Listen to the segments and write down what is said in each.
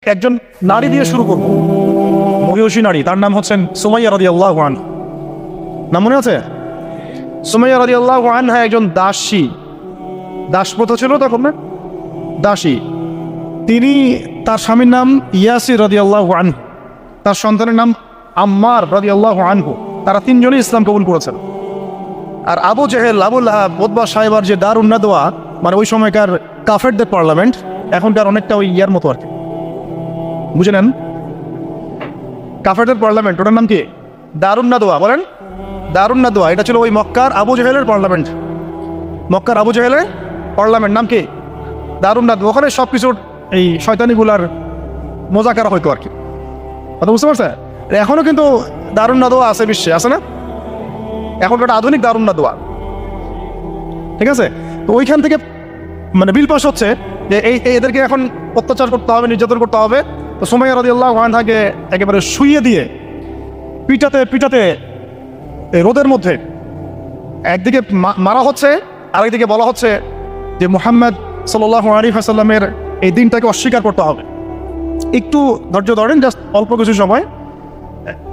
একজন নারী দিয়ে শুরু করব, মহিষী নারী, তার নাম হচ্ছেন সুমাইয়া রাদিয়াল্লাহু আনহা। নাম মনে আছে? সুমাইয়া রাদিয়াল্লাহু আনহা একজন দাসী, দাসপ্রথা ছিল তখন না, দাসী। তিনি, তার স্বামীর নাম ইয়াসির রাদিয়াল্লাহু আনহু, তার সন্তানের নাম আম্মার রাদিয়াল্লাহু আনহু। তারা তিনজনই ইসলাম কবুল করেছেন। আর আবু জেহেল, আবু লাহাব, উতবা সাহেবার যে দারুন নাদওয়া, মানে ওই সময়কার কাফেরদের পার্লামেন্ট, এখনকার অনেকটা ওই ইয়ার মতো আর কি, বুঝে নেন, কাফেরদের পার্লামেন্ট, ওটার নাম কি? দারুন নাদওয়া। বলেন দারুন নাদওয়া। এটা ছিল ওই মক্কার আবু জেহেলের পার্লামেন্ট, মক্কার আবু জেহেলের পার্লামেন্ট নাম কি? দারুন নাদওয়া। ওখানে সব কিছুর এই শয়তানিগুলার মোজাকারা হইতো আর কি, কথা বুঝতে পারছে? এখনও কিন্তু দারুন নাদওয়া আছে বিশ্বে, আছে না? এখন একটা আধুনিক দারুন নাদওয়া, ঠিক আছে? তো ওইখান থেকে মানে বিল পাস হচ্ছে যে এদেরকে এখন অত্যাচার করতে হবে, নির্যাতন করতে হবে। তো সুমাইয়া রাদিয়াল্লাহু আনহাকে একেবারে শুইয়ে দিয়ে পিটাতে পিটাতে রোদের মধ্যে একদিকে মারা হচ্ছে, আরেকদিকে বলা হচ্ছে যে মুহাম্মদ সাল্লাল্লাহু আলাইহি ওয়াসাল্লামের এই দিনটাকে অস্বীকার করতে হবে। একটু ধৈর্য ধরেন, জাস্ট অল্প কিছু সময়,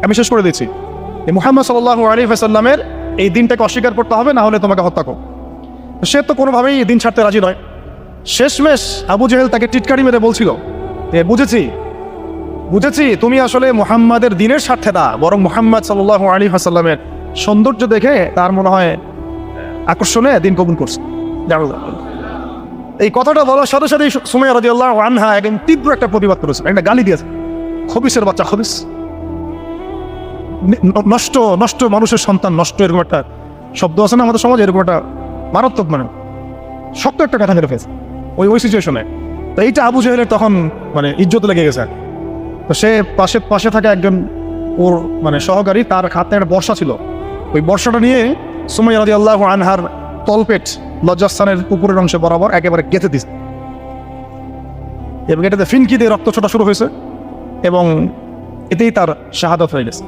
আমি শেষ করে দিচ্ছি। মুহাম্মদ সাল্লাল্লাহু আলাইহি ওয়াসাল্লামের এই দিনটাকে অস্বীকার করতে হবে, না হলে তোমাকে হত্যা করো। সে তো কোনোভাবেই এই দিন ছাড়তে রাজি নয়। শেষমেশ আবু জেহেল তাকে টিটকারি মেরে বলছিল যে বুঝেছি বুঝেছি, তুমি আসলে মুহাম্মাদের দিনের স্বার্থে না, বরং মুহাম্মদ সাল্লাল্লাহু আলাইহি ওয়াসাল্লামের সৌন্দর্য দেখে তার মনে হয় আকর্ষণে দিন কবুল করছে। এই কথাটা বলার সাথে সাথে সুমাইয়া রাদিয়াল্লাহু আনহা একদম তীব্র একটা প্রতিবাদ করেছে, একটা গালি দিয়েছে, খবিসের বাচ্চা, খবিস, নষ্ট নষ্ট মানুষের সন্তান নষ্ট, এরকম একটা শব্দ আছে না আমাদের সমাজে, এরকম একটা মারাত্মক, মানে শক্ত একটা কথা মেরে ফেলেছে ওই সিচুয়েশনে। তো এইটা আবু জেহেলের তখন মানে ইজ্জত লেগে গেছে। তো সে পাশে থাকা একজন ওর মানে সহকারী, তার হাতে একটা বর্ষা ছিল, ওই বর্ষাটা নিয়ে সুমাইয়া রাদিয়াল্লাহু আনহার তলপেট লজ্জাস্থানের উপরের অংশে বরাবর একেবারে গেঁথে দিছে, এবং এটাতে ফিনকি দিয়ে রক্ত ছোটা শুরু হয়েছে, এবং এতেই তার শাহাদাত হয়ে গেছে।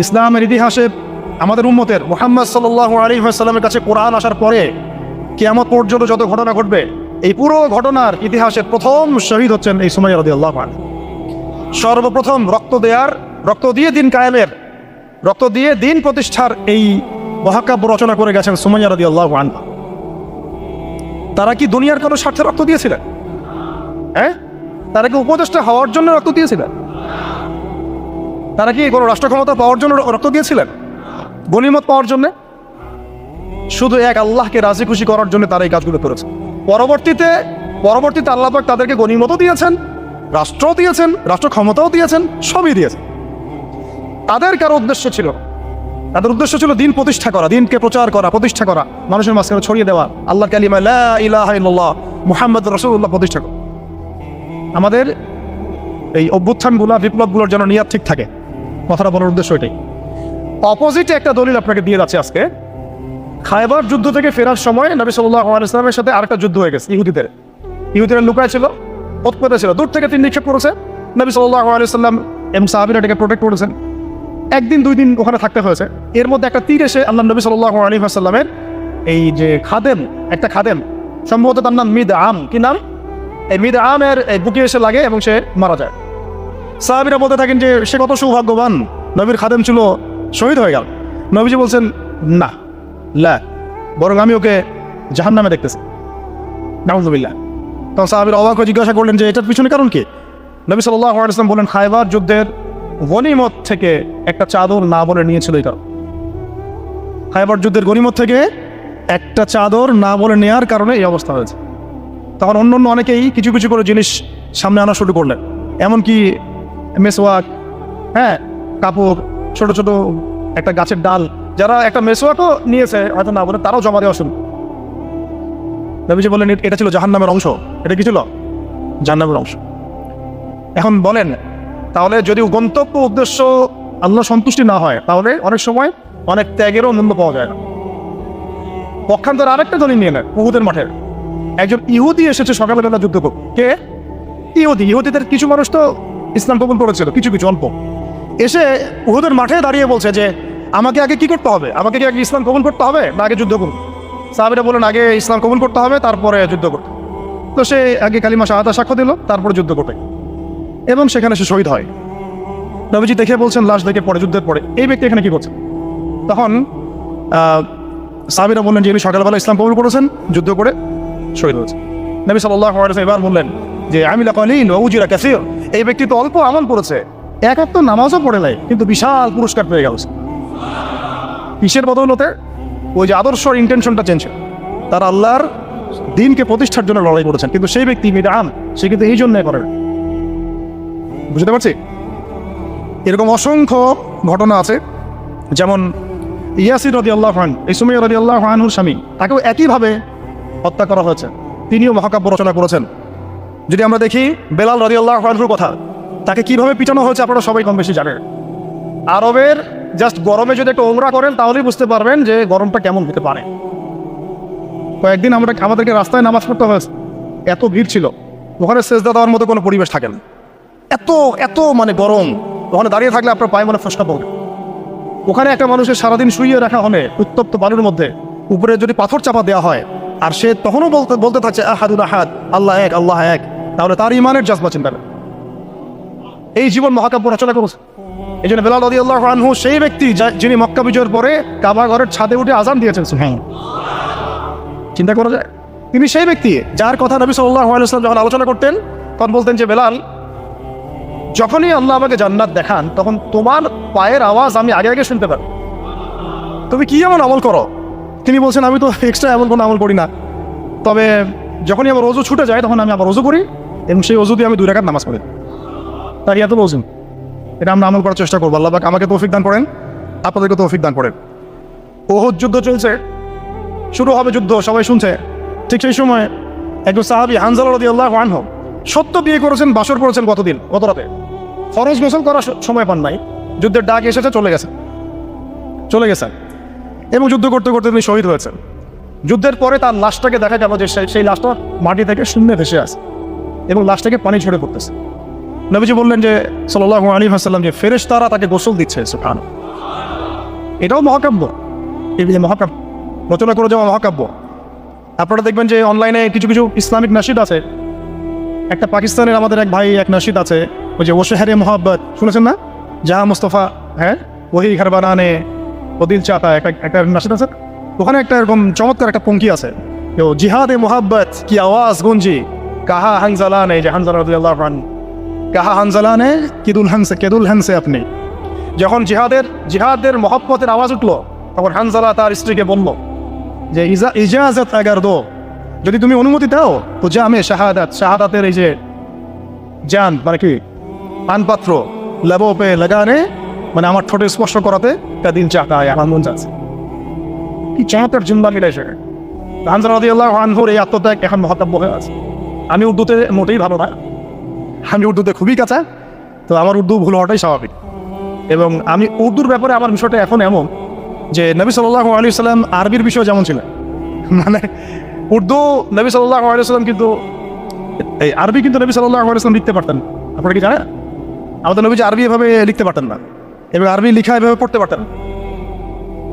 ইসলামের ইতিহাসে আমাদের উম্মতের মুহাম্মদ সাল্লাল্লাহু আলাইহি ওয়াসাল্লামের কাছে কোরআন আসার পরে কিয়ামত পর্যন্ত যত ঘটনা ঘটবে, এই পুরো ঘটনার ইতিহাসের প্রথম শহীদ হচ্ছেন এই সুমাইয়া রাদিয়াল্লাহু আনহা। সর্বপ্রথম রক্ত দিয়ে দিন কায়েমের, রক্ত দিয়ে দিন প্রতিষ্ঠার এই মহাকাব্য রচনা করে গেছেন সুমাইয়া রাদিয়াল্লাহু আনহা। তারা কি দুনিয়ার কোনো স্বার্থে রক্ত দিয়েছিলেন? হ্যাঁ, তারা কি উপদেষ্টা হওয়ার জন্য রক্ত দিয়েছিলেন? তারা কি কোনো রাষ্ট্র ক্ষমতা পাওয়ার জন্য রক্ত দিয়েছিলেন? গনিমত পাওয়ার জন্য? শুধু এক আল্লাহকে রাজি খুশি করার জন্য তারা এই কাজগুলো করেছে। পরবর্তীতে আল্লাহ পাক তাদেরকে গনিমতও দিয়েছেন, রাষ্ট্রও দিয়েছেন, রাষ্ট্র ক্ষমতাও দিয়েছেন, সবই দিয়েছেন। তাদের কারো উদ্দেশ্য ছিল, তাদের উদ্দেশ্য ছিল দিন প্রতিষ্ঠা করা, দিনকে প্রচার করা, প্রতিষ্ঠা করা, মানুষের মাঝখানে ছড়িয়ে দেওয়া আল্লাহর কালিমা লা ইলাহা ইল্লাল্লাহ মুহাম্মাদুর রাসূলুল্লাহ প্রতিষ্ঠা করা। আমাদের এই অভ্যুত্থানগুলো, বিপ্লবগুলোর যেন নিয়াত ঠিক থাকে, কথাটা বলার উদ্দেশ্য এটাই। অপোজিটে একটা দলিল আপনাকে দিয়ে যাচ্ছে আজকে। খায়বার যুদ্ধ থেকে ফেরার সময় নবী সাল্লাল্লাহু আলাইহি ওয়াসাল্লামের সাথে আরেকটা যুদ্ধ হয়ে গেছে। ইহুদিরা লুকায় ছিল, ওতপেতে ছিল, দূর থেকে 3 নিক্ষেপ করেছে। নবী সাল্লাল্লাহু আলাইহি ওয়াসাল্লাম এবং সাহাবীরা এটাকে প্রোটেক্ট করেছেন। একদিন 2 দিন ওখানে থাকতে হয়েছে। এর মধ্যে একটা তীর এসে আল্লাহ নবী সাল্লাল্লাহু আলাইহি ওয়াসাল্লামের এই যে খাদেম, একটা খাদেম, সম্ভবত তার নাম মিদআম, কি নাম? এই মিদআমের বুকে এসে লাগে এবং সে মারা যায়। সাহাবীরা বলতে থাকেন যে সে কত সৌভাগ্যবান, নবীর খাদেম ছিল, শহীদ হয়ে গেল। নবীজি বলছেন না, লা, বরং আমি ওকে জাহান্নামে দেখতেছি, নাউযুবিল্লাহ। তখন সাহাবীরা অবাক হয়ে জিজ্ঞাসা করলেন যে এটার পিছনে কারণ কি? নবী সাল্লাল্লাহু আলাইহি ওয়াসাল্লাম বলেন খায়বার যুদ্ধের গনিমত থেকে একটা চাদর না বলে নিয়েছিল। এই কারণ, খায়বার যুদ্ধের গনিমত থেকে একটা চাদর না বলে নেওয়ার কারণে এই অবস্থা হয়েছে। তখন অন্য অনেকেই কিছু কিছু করে জিনিস সামনে আনা শুরু করলেন, এমনকি মেসওয়াক, হ্যাঁ, কাপড়, ছোট ছোট একটা গাছের ডাল, যারা একটা মেসওয়াকও নিয়েছে হয়তো না বলে, তারাও জমা দেওয়া শুরু। নবীজি বললেন এটা ছিল জাহান্নামের অংশ। এটা কি ছিল? জাহান্নামের অংশ। এখন বলেন, তাহলে যদি গন্তব্য উদ্দেশ্য আল্লাহ সন্তুষ্টি না হয়, তাহলে অনেক সময় অনেক ত্যাগেরও মূল্য পাওয়া যায় না। পক্ষান্তরে আরেকটা দলিল নিয়ে নেয়, উহুদের মাঠের একজন ইহুদি এসেছে সকালবেলা যুদ্ধ করতে। কে? ইহুদিদের কিছু মানুষ তো ইসলাম কবুল করেছিল, কিছু অল্প, এসে উহুদের মাঠে দাঁড়িয়ে বলছে যে আমাকে আগে কি করতে হবে? আমাকে কি আগে ইসলাম কবুল করতে হবে না আগে যুদ্ধ করুন? সাহাবীরা বলেন আগে ইসলাম কবুল করতে হবে, তারপরে যুদ্ধ করতে। তো সে আগে কালিমা শাহাদাত সাক্ষ্য দিল, তারপরে যুদ্ধ করতে। এবং সেখানে সে শহীদ হয়। নবীজি দেখে বলছেন, লাশ দেখে পরে, যুদ্ধের পরে, এই ব্যক্তি এখানে কি করছে? তখন সাহাবীরা বললেন যে ইনি সকালবেলা ইসলাম কবুল করেছেন, যুদ্ধ করে শহীদ হয়েছে। নবী সাল্লাল্লাহু আলাইহি ওয়াসাল্লাম এবার বললেন যে আমিলা কালিল ওয়া উজরা কাসীর, এই ব্যক্তি তো অল্প আমল করেছে, এক ওয়াক্ত নামাজও পড়ে নাই, কিন্তু বিশাল পুরস্কার পেয়ে গেছে। কিসের বদৌলতে? ওই যে আদর্শ ইন্টেনশনটা চেঞ্জ, তারা আল্লাহর দিনকে প্রতিষ্ঠার জন্য লড়াই করেছেন। কিন্তু সেই ব্যক্তি বিদআন, সে কিন্তু এই জন্যই করে। বুঝতে পারছি? এরকম অসংখ্য ঘটনা আছে। যেমন ইয়াসির রাদিয়াল্লাহু আনহু, এই সুমাইয়া রাদিয়াল্লাহু আনহুর স্বামী, তাকেও একইভাবে হত্যা করা হয়েছে। তিনিও মহাকাব্য রচনা করেছেন। যদি আমরা দেখি বেলাল রাদিয়াল্লাহু আনহুর কথা, তাকে কিভাবে পিটানো হয়েছে আপনারা সবাই কম বেশি জানেন। আরবের জাস্ট গরমে যদি একটু ওমরা করেন তাহলেই বুঝতে পারবেন যে গরমটা কেমন হতে পারে। কয়েকদিন আমাদেরকে রাস্তায় নামাজ পড়তে হয়েছে, এত ভিড় ছিল, ওখানে সেজদা দেওয়ার মতো কোনো পরিবেশ থাকে না, এত এত মানে গরম। ওখানে দাঁড়িয়ে থাকলে আপনার পায়ে মনে ফসকা পড়বে। ওখানে একটা মানুষের সারাদিন শুইয়ে রাখা হলে উত্তপ্ত বালুর মধ্যে, উপরে যদি পাথর চাপা দেওয়া হয়, আর সে তখনও বলতে থাকছে আহাদুল আহাদ, আল্লাহ এক, আল্লাহ এক, তাহলে তার ইমানের জাজবা চিন্তা করে এই জীবন মহাকাব্য রচনা করেছে। এই জন্য বেলাল রাদিয়াল্লাহু আনহু সেই ব্যক্তি যিনি মক্কা বিজয়ের পরে কাবা ঘরের ছাদে উঠে আজান দিয়েছেন। চিন্তা করা যায়, তিনি সেই ব্যক্তি যার কথা নবী সাল্লাল্লাহু আলাইহি ওয়াসাল্লাম যখন আলোচনা করতেন তখন বলতেন যে বেলাল, যখনই আল্লাহ আমাকে জান্নাত দেখান তখন তোমার পায়ের আওয়াজ আমি আগে আগে শুনতে পারি। তুমি কি এমন আমল করো? তিনি বলছেন, আমি তো এক্সট্রা এমন কোনো আমল করি না, তবে যখনই আমার ওযু ছুটে যায় তখন আমি আবার ওযু করি এবং সেই ওযু দিয়ে আমি 2 রাকাত নামাজ পড়ি। তাই এত বলছেন, এটা আমরা আমল করার চেষ্টা করবো। আল্লাহ পাক আমাকে তৌফিক দান করেন, আপনাদেরকে তৌফিক দান করেন। উহুদ যুদ্ধ চলছে, শুরু হবে যুদ্ধ, সবাই শুনছে। ঠিক সেই সময় একজন সাহাবী হানজালা রাদিয়াল্লাহু আনহু সত্য বিয়ে করেছেন, বাসর করেছেন গত রাতে, ফরজ গোসল করার সময় পান নাই, যুদ্ধের ডাক এসেছে, চলে গেছেন এবং যুদ্ধ করতে করতে তিনি শহীদ হয়েছেন। যুদ্ধের পরে তার লাশটাকে দেখা গেল যে সেই লাশটা মাটি থেকে শূন্যে ভেসে আসে এবং লাশটাকে পানি ছড়ে পড়তেছে। নবীজি বললেন যে সাল্লাল্লাহু আলাইহি ওয়াসাল্লাম যে ফেরেশতারা তাকে গোসল দিচ্ছে। সুবহানাল্লাহ, এটাও মহাকাব্য, এই মহাকাব্য রচনা করে যাওয়া মহাকাব্য। আপনারা দেখবেন যে অনলাইনে কিছু কিছু ইসলামিক নাশিদ আছে। একটা পাকিস্তানের আমাদের এক ভাই এক নাশিদ আছে, ওই যে ও শেহরে মোহাব্বত, শুনেছেন না? জাহা মুস্তফা, হ্যাঁ, ওহি ঘর বানানে ও দিল চাহতা, একটা নাশিদ আছে। ওখানে একটা এরকম চমৎকার একটা পঙ্ক্তি আছে, জিহাদে মোহাব্বত কি আওয়াজ গুঞ্জি, কাহা হানজালা নে, যে হানজালা রাদিয়াল্লাহু আনহু, কাহা হানজালা নে কেদুল হানসে আপনি। যখন জিহাদের মহব্বতের আওয়াজ উঠলো তখন হানজালা তার স্ত্রীকে বলল যে ইজাজত আগার দো, যদি তুমি অনুমতি দাও তো জামে শাহাদাতের এই যে জান মানে কি পানপাত্র লেবো পে লাগানে, মানে আমার ঠোঁটে স্পর্শ করাতে তা দিল চাহতা হয়, আমার মন চাচ্ছে। কি চমৎকার জিন্দাগি রয়েছে। হানজালা রাদিয়াল্লাহু আনহুর এই আত্মত্যাগ এখন মহাকাব্য হয়ে আছে। আমি উর্দুতে মোটেই ভালো না, আমি উর্দুতে খুবই কাঁচা, তো আমার উর্দু ভুল হওয়াটাই স্বাভাবিক। এবং আমি উর্দুর ব্যাপারে আমার বিষয়টা এখন এমন যে নবী সাল্লাল্লাহু আলাইহি ওয়াসাল্লাম আরবির বিষয় যেমন ছিলেন, মানে উর্দু নবী সাল্লাল্লাহু আলাইহি ওয়াসাল্লাম কিন্তু এই আরবি কিন্তু নবী সাল্লাল্লাহু আলাইহি ওয়াসাল্লাম লিখতে পারতেন। আপনারা কি জানেন? আমাদের নবী যে আরবি এভাবে লিখতে পারতেন না এবং আরবি লেখা এভাবে পড়তে পারতেন,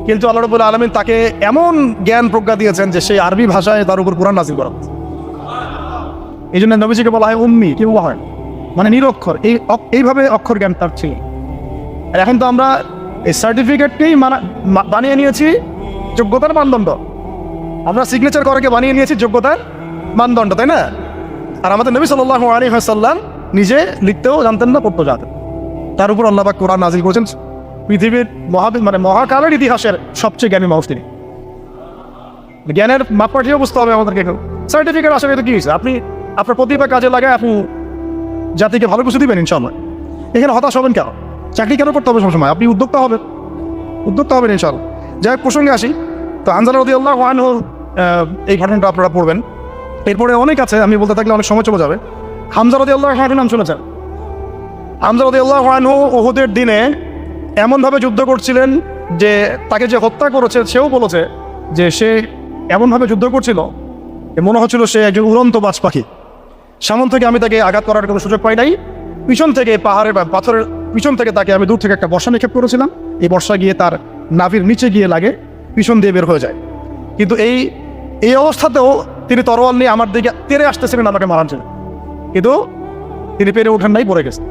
কিন্তু আল্লাহ রাব্বুল আলামিন তাকে এমন জ্ঞান প্রজ্ঞা দিয়েছেন যে সেই আরবি ভাষায় তার উপর কুরআন নাযিল করা হয়েছে। এই জন্য নবীজিকে বলা হয় উম্মি, কি বলা হয়, মানে নিরক্ষর। এইভাবে অক্ষর জ্ঞান তার ছিল। আর এখন তো আমরা এই সার্টিফিকেটকেই বানিয়ে নিয়েছি যোগ্যতার মানদণ্ড, আমরা সিগনেচার করাকে বানিয়ে নিয়েছি যোগ্যতার মানদণ্ড, তাই না? আর আমাদের নবী সাল্লাল্লাহু আলাইহি ওয়াসাল্লাম নিজে লিখতেও জানতেন না, পড়তেও জানতেন। তার উপর আল্লাহ পাক কোরআন নাযিল করেছেন। পৃথিবীর মহাকালের ইতিহাসের সবচেয়ে জ্ঞানী মানুষ তিনি। জ্ঞানের মাপকাঠিও বুঝতে হবে আমাদেরকে। সার্টিফিকেট আসলে তো কি হয়েছে, আপনি আপনার প্রতিভা কাজে লাগায় আপনি জাতিকে ভালো কিছু দিবেন ইনশাআল্লাহ। এখানে হতাশ হবেন কেন? চাকরি কেন করতে হবে সবসময়? আপনি উদ্যোক্তা হবেন ইনশাআল্লাহ। যাই হোক, প্রসঙ্গে আসি। তো হানজালা রাদিয়াল্লাহু আনহু এই ঘটনাটা আপনারা পড়বেন। এরপরে অনেক আছে, আমি বলতে থাকলে অনেক সময় চলে যাবে। হামজা রাদিয়াল্লাহু আনহু নাম শুনেছেন? হামজা রাদিয়াল্লাহু আনহু উহুদের দিনে এমনভাবে যুদ্ধ করছিলেন যে তাকে যে হত্যা করেছে সেও বলেছে যে সে এমনভাবে যুদ্ধ করছিল মনে হচ্ছিল সে একজন উড়ন্ত বাজ পাখি। সামন থেকে আমি তাকে আঘাত করার কোনো সুযোগ পাই নাই, পিছন থেকে পাহাড়ের বা পাথরের পিছন থেকে তাকে আমি দূর থেকে একটা বর্ষা নিক্ষেপ করেছিলাম। এই বর্ষা গিয়ে তার নাভির নিচে গিয়ে লাগে, পিছন দিয়ে বের হয়ে যায়। কিন্তু এই অবস্থাতেও তিনি তরোয়াল নিয়ে আমার দিকে তেড়ে আসতেছিলেন আমাকে মারার জন্য, কিন্তু তিনি পেরে ওঠেন নাই, পড়ে গেছেন।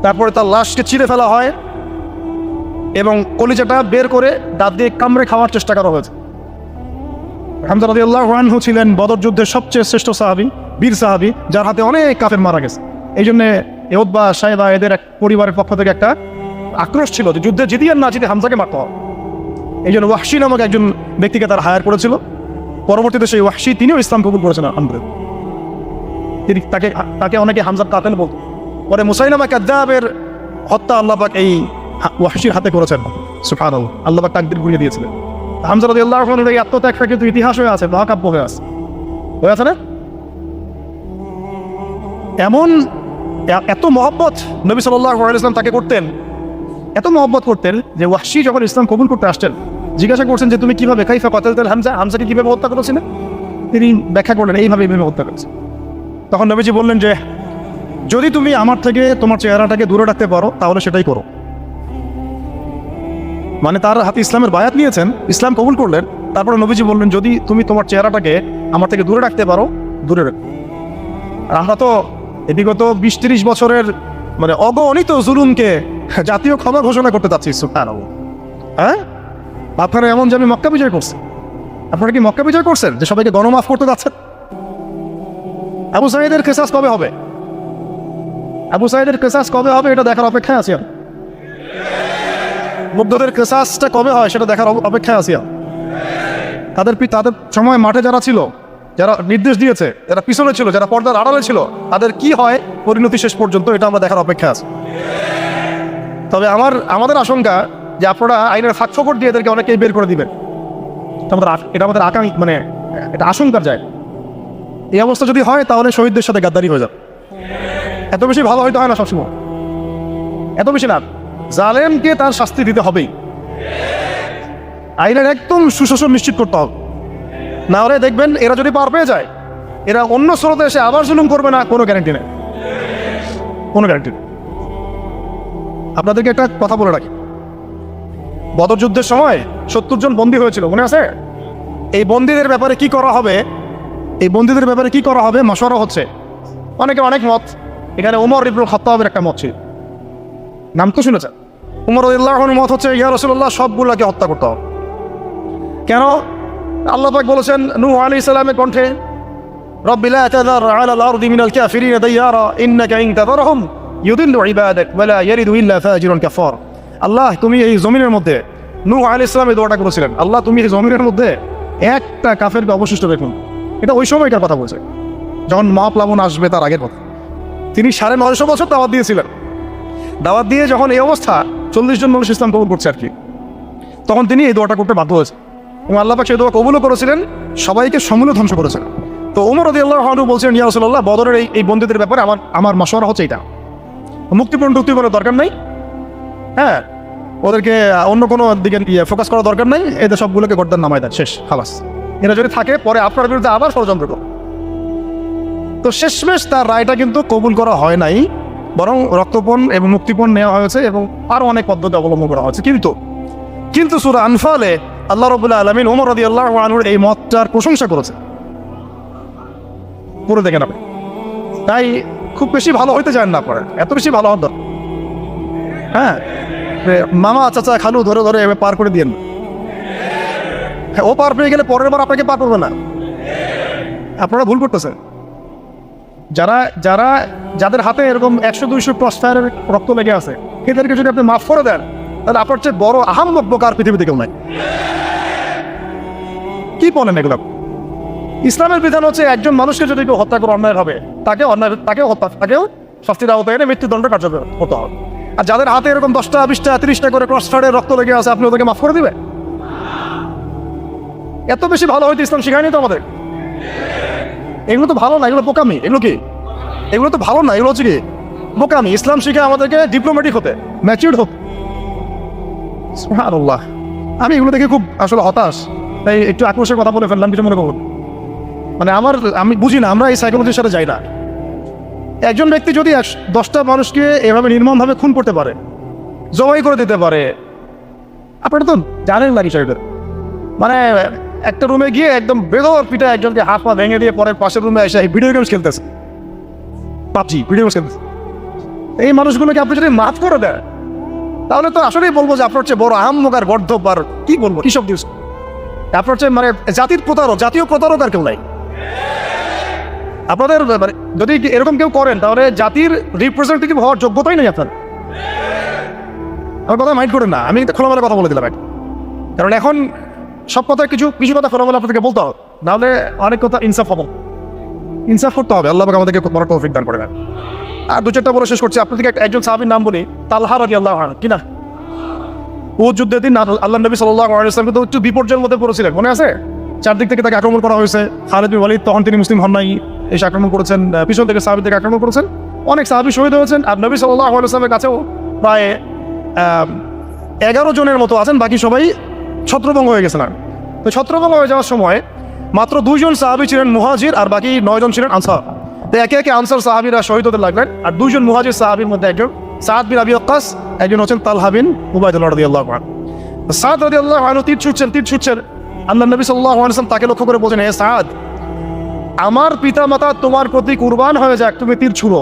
তারপরে তার লাশকে ছিঁড়ে ফেলা হয় এবং কলিজাটা বের করে দাঁত দিয়ে কামড়ে খাওয়ার চেষ্টা করা হয়েছে। হামজা রাদিয়াল্লাহু আনহু ছিলেন বদর যুদ্ধের সবচেয়ে শ্রেষ্ঠ সাহাবী, বীর সাহাবী, যার হাতে অনেক কাফের মারা গেছে। এই জন্যে উতবা, সাইবা এদের এক পরিবারের পক্ষ থেকে একটা আক্রোশ ছিল যে যুদ্ধে জিতি আর না জিতে হামজাকে মারতে হবে। এই জন্য ওয়াহশী নামক একজন ব্যক্তিকে তার হায়ার করেছিল। পরবর্তীতে সেই ওয়াহশী তিনিও ইসলাম কবুল করেছেন আলহামদুলিল্লাহ। তিনি তাকে অনেকে হামজার কাতেল বলত। পরে মুসাইলামা কাযযাবের হত্যা আল্লাহ পাক এই ওয়াহশীর হাতে করেছেন। সুবহানাল্লাহ, আল্লাহ পাক তাকদীর ঘুরিয়ে দিয়েছিলেন। হামজা রাদিয়াল্লাহু আনহুর এই আত্মত্যাগটা কিন্তু ইতিহাস হয়ে আছে, মহাকাব্য হয়ে আছে, না? এমন এত মহব্বত নবী সাল্লাল্লাহু আলাইহি ওয়াসাল্লাম তাকে করতেন, এত মহব্বত করতেন যে ওয়াহশী যখন ইসলাম কবুল করতে আসছেন, জিজ্ঞাসা করছেন যে তুমি কিভাবে কাইফা কাতালতাল হামজা, হামজাকে কিভাবে হত্যা করেছিলেন? তিনি ব্যাখ্যা করলেন এইভাবে হত্যা করেছে। তখন নবীজি বললেন যে যদি তুমি আমার থেকে তোমার চেহারাটাকে দূরে রাখতে পারো তাহলে সেটাই করো। মানে তার হাতে ইসলামের বায়াত নিয়েছেন, ইসলাম কবুল করলেন, তারপরে নবীজি বললেন যদি তুমি তোমার চেহারাটাকে আমার থেকে দূরে রাখতে পারো দূরে রাখো। আর আমরা তো বিগত 20-30 বছরের মানে অগণিত জুলুমকে জাতীয় ক্ষমা ঘোষণা করতে চাচ্ছি। সুবহানাল্লাহ। হ্যাঁ, আপনারা এমন যে আমি মক্কা বিজয় করছি, আপনারা কি মক্কা বিজয় করছেন যে সবাইকে গণমাফ করতে যাচ্ছেন? আবু সাঈদের কিসাস কবে হবে? আবু সাঈদের কিসাস কবে হবে এটা দেখার অপেক্ষায় আছি। মুগ্ধদের কিসাসটা কবে হয় সেটা দেখার অপেক্ষায় আছি। তাদের সময় মাঠে যারা ছিল, যারা নির্দেশ দিয়েছে, যারা পিছনে ছিল, যারা পর্দার আড়ালে ছিল, তাদের কি হয় পরিণতি শেষ পর্যন্ত এটা আমরা দেখার অপেক্ষা আছে। তবে আমাদের আশঙ্কা যে আপনারা আইনের ফাঁকফোকর দিয়ে এদেরকে অনেকেই বের করে দিবেন। এটা আমাদের আকাঙ্ক্ষা, মানে এটা আশঙ্কার যায়। এই অবস্থা যদি হয় তাহলে শহীদদের সাথে গাদ্দারি হয়ে যাবে। এত বেশি ভালো হয়তো হয় না সবসময়, এত বেশি না। জালেমকে তার শাস্তি দিতে হবেই, আইনের একদম সুশাসন নিশ্চিত করতে হবে। না হলে দেখবেন এরা যদি পার পেয়ে যায়, এরা অন্য স্রোতে এসে আবার জুলুম করবে না, কোনো গ্যারান্টি নেই, কোনো গ্যারান্টি নেই। আপনাদেরকে একটা কথা বলে রাখি, বদর যুদ্ধের সময় 70 জন বন্দী হয়েছিল, মনে আছে? এই বন্দীদের ব্যাপারে কি করা হবে, এই বন্দীদের ব্যাপারে কি করা হবে মাশওয়ারা হচ্ছে। অনেকে অনেক মত, এখানে ওমর ইবনুল খাত্তাবের একটা মত ছিল, নাম তো শুনেছেন। ওমর রাদিয়াল্লাহু আনহুর মত হচ্ছে ইয়া রাসূলুল্লাহ সবগুলোকে হত্যা করতে হবে। কেন? আল্লাহ পাক বলেছেন নূহ আলাইহিস সালামের কণ্ঠে, রব্বি লা তাযার আলাল আরদি মিনাল কাফিরিনা দাইয়ারা ইন্নাকা ইন তাযারহুম ইউদিল্লু ইবাদাক ওয়া লা ইয়ারিদু ইল্লা ফাজিরুন কাফার। আল্লাহ তুমি এই জমিনের মধ্যে, নূহ আলাইহিস সালাম এই দোয়াটা করেছিলেন, আল্লাহ তুমি এই জমিনের মধ্যে একটা কাফেরকে অবশিষ্ট রাখুন। এটা ওই সময়কার কথা বলছে, যখন মহাপ্লাবন আসবে তার আগের কথা। তিনি 950 বছর দাওয়াত দিয়েছিলেন। দাওয়াত দিয়ে যখন এই অবস্থা 40 জন মানুষ ইসলাম কবুল করছে আর কি, তখন তিনি এই দোয়াটা করতে বাধ্য হয়েছে এবং আল্লাহ পাক সেই দোয়া কবুলও করেছিলেন, সবাইকে সমূলে ধ্বংস করেছেন। তো ওমর রাদিয়াল্লাহু আনহু বলছেন ইয়া রাসূলুল্লাহ বদরের এই বন্দীদের ব্যাপারে আমার মাশওয়ারা হচ্ছে এটা, মুক্তিপণের দরকার নাই। হ্যাঁ, ওদেরকে অন্য কোনো দিকে ফোকাস করার দরকার নাই, এদের সবগুলোকে গর্দান নামায় দেন, শেষ, খালাস। এরা যদি থাকে পরে আপনার বিরুদ্ধে আবার ষড়যন্ত্র করো। তো শেষমেশ তার রায়টা কিন্তু কবুল করা হয় নাই, বরং রক্তপণ এবং মুক্তিপণ নেওয়া হয়েছে এবং আরও অনেক পদ্ধতি অবলম্বন করা হয়েছে। কিন্তু সূরা আনফালে আল্লাহ রাব্বুল আলামিন ওমর রাদিয়াল্লাহু আনহুর এই মতটার প্রশংসা করেছে, পুরো দেখেন আপনি। তাই খুব বেশি ভালো হইতে চান না আপনারা, এত বেশি ভালো হন দরকার। হ্যাঁ, মামা চাচা খালু ধরে ধরে পার করে দিয়েন। হ্যাঁ, ও পার পেয়ে গেলে পরের বার আপনাকে পার করবে না। আপনারা ভুল করতেছেন। যাদের হাতে এরকম 100-200 ক্রস ফায়ারের রক্ত লেগে আছে, এদেরকে যদি আপনি মাফ করে দেন তাহলে আপনার চেয়ে বড় আহাম্মক বোকার পৃথিবীতে কেউ নাই। কি বলেন এগুলো? ইসলামের বিধান হচ্ছে একজন মানুষকে যদি কেউ হত্যা করে অন্যায় হবে, তাকেও শাস্তির আওতায় এনে মৃত্যুদণ্ড কার্যকর হতে হবে। আর যাদের হাতে এরকম 10টা 20টা 30টা করে ক্রস ফায়ারের রক্ত লেগে আছে, আপনি ওদেরকে মাফ করে দিবেন? এত বেশি ভালো হয়তো ইসলাম শিখায়নি তো আমাদের। এগুলো তো ভালো না, এগুলো বোকামি। এগুলো তো ভালো না, এগুলো হচ্ছে কি বোকামি। ইসলাম শিখে আমাদেরকে ডিপ্লোম্যাটিক হতে, ম্যাচিউরড হতে। সুবহানাল্লাহ। আমি এগুলো দেখে খুব আসলে হতাশ, তাই একটু আক্রোশের কথা বলে ফেললাম, কিছু মনে করুন। মানে আমি বুঝি না, আমরা এই সাইকোলজির সাথে যাই না। একজন ব্যক্তি যদি 10টা মানুষকে এভাবে নির্মমভাবে খুন করতে পারে, জবাই করে দিতে পারে, আপনারা তো জানেন না বিষয়টা। মানে একটা রুমে গিয়ে একদম বেদর পিঠা একজনকে হাত পা ভেঙে দিয়ে পরে পাশের রুমে এসে ভিডিও গেমস খেলতেছে। পাবজি ভিডিও গেমস খেলতেছে। এই মানুষগুলোকে আপনি যদি মাফ করে দেন তাহলে তো আসলেই বলবো যে আপনার হচ্ছে বড় আহাম্মক আর গর্ধব আর কি বলবো কিসব দিস, আপনার হচ্ছে মানে জাতির প্রতারক, জাতীয় প্রতারক আর কেউ নাই আপনাদের। মানে যদি এরকম কেউ করেন তাহলে জাতির রিপ্রেজেন্টেটিভ হওয়ার যোগ্যতাই নেই আপনার। আমার কথা মাইন্ড করেন না, আমি খোলামেলা কথা বলে দিলাম। কারণ এখন সব কথা কিছু কিছু কথা খোলামেলা আপনাদেরকে বলতে হবে, নাহলে অনেক কথা ইনসাফ হবে, ইনসাফ করতে হবে। আল্লাহ পাক আমাদেরকে বড় তৌফিক দান করবেন। আর দু চারটা বলে শেষ করছি। আপনাদেরকে একজন সাহাবীর নাম বলি, তালহা রাদিয়াল্লাহু আনহু। কি না, উহুদ যুদ্ধের দিন আল্লাহ নবী সাল্লাল্লাহু আলাইহি ওয়াসাল্লাম কিন্তু একটু বিপর্যয়ের মধ্যে পড়েছিলেন, মনে আছে? চারদিক থেকে তাকে আক্রমণ করা হয়েছে। খালিদ বিন ওয়ালিদ তখন তিনি মুসলিম হন নাই, এসে আক্রমণ করেছেন, পিছন থেকে সাহাবীদেরকে আক্রমণ করেছেন, অনেক সাহাবী শহীদ হয়েছেন। আর নবী সাল্লাল্লাহু আলাইহি ওয়াসাল্লামের কাছেও প্রায় 11 জনের মতো আছেন, বাকি সবাই ছত্রভঙ্গ হয়ে গেছেন। তো ছত্রভঙ্গ হয়ে যাওয়ার সময় মাত্র 2 জন সাহাবী ছিলেন মুহাজির, আর বাকি 9 জন ছিলেন আনসার। তো একে একে আনসার সাহাবীরা শহীদ হতে লাগলেন। আর 2 জন মুহাজির সাহাবীর মধ্যে একজন সাদ বিন আবি ওয়াক্কাস, একজন হচ্ছেন তালহা বিন উবাইদুল্লাহ রাদিয়াল্লাহু আনহু। সাদ রাদিয়াল্লাহু আনহু তীর ছুটছেন। আল্লাহ নবী সাল্লাল্লাহু আলাইহি ওয়াসাল্লাম তাকে লক্ষ্য করে বলেন, হে সাদ, আমার পিতামাতা তোমার প্রতি কুরবান হয়ে যাক, তুমি তীর ছুঁড়ো।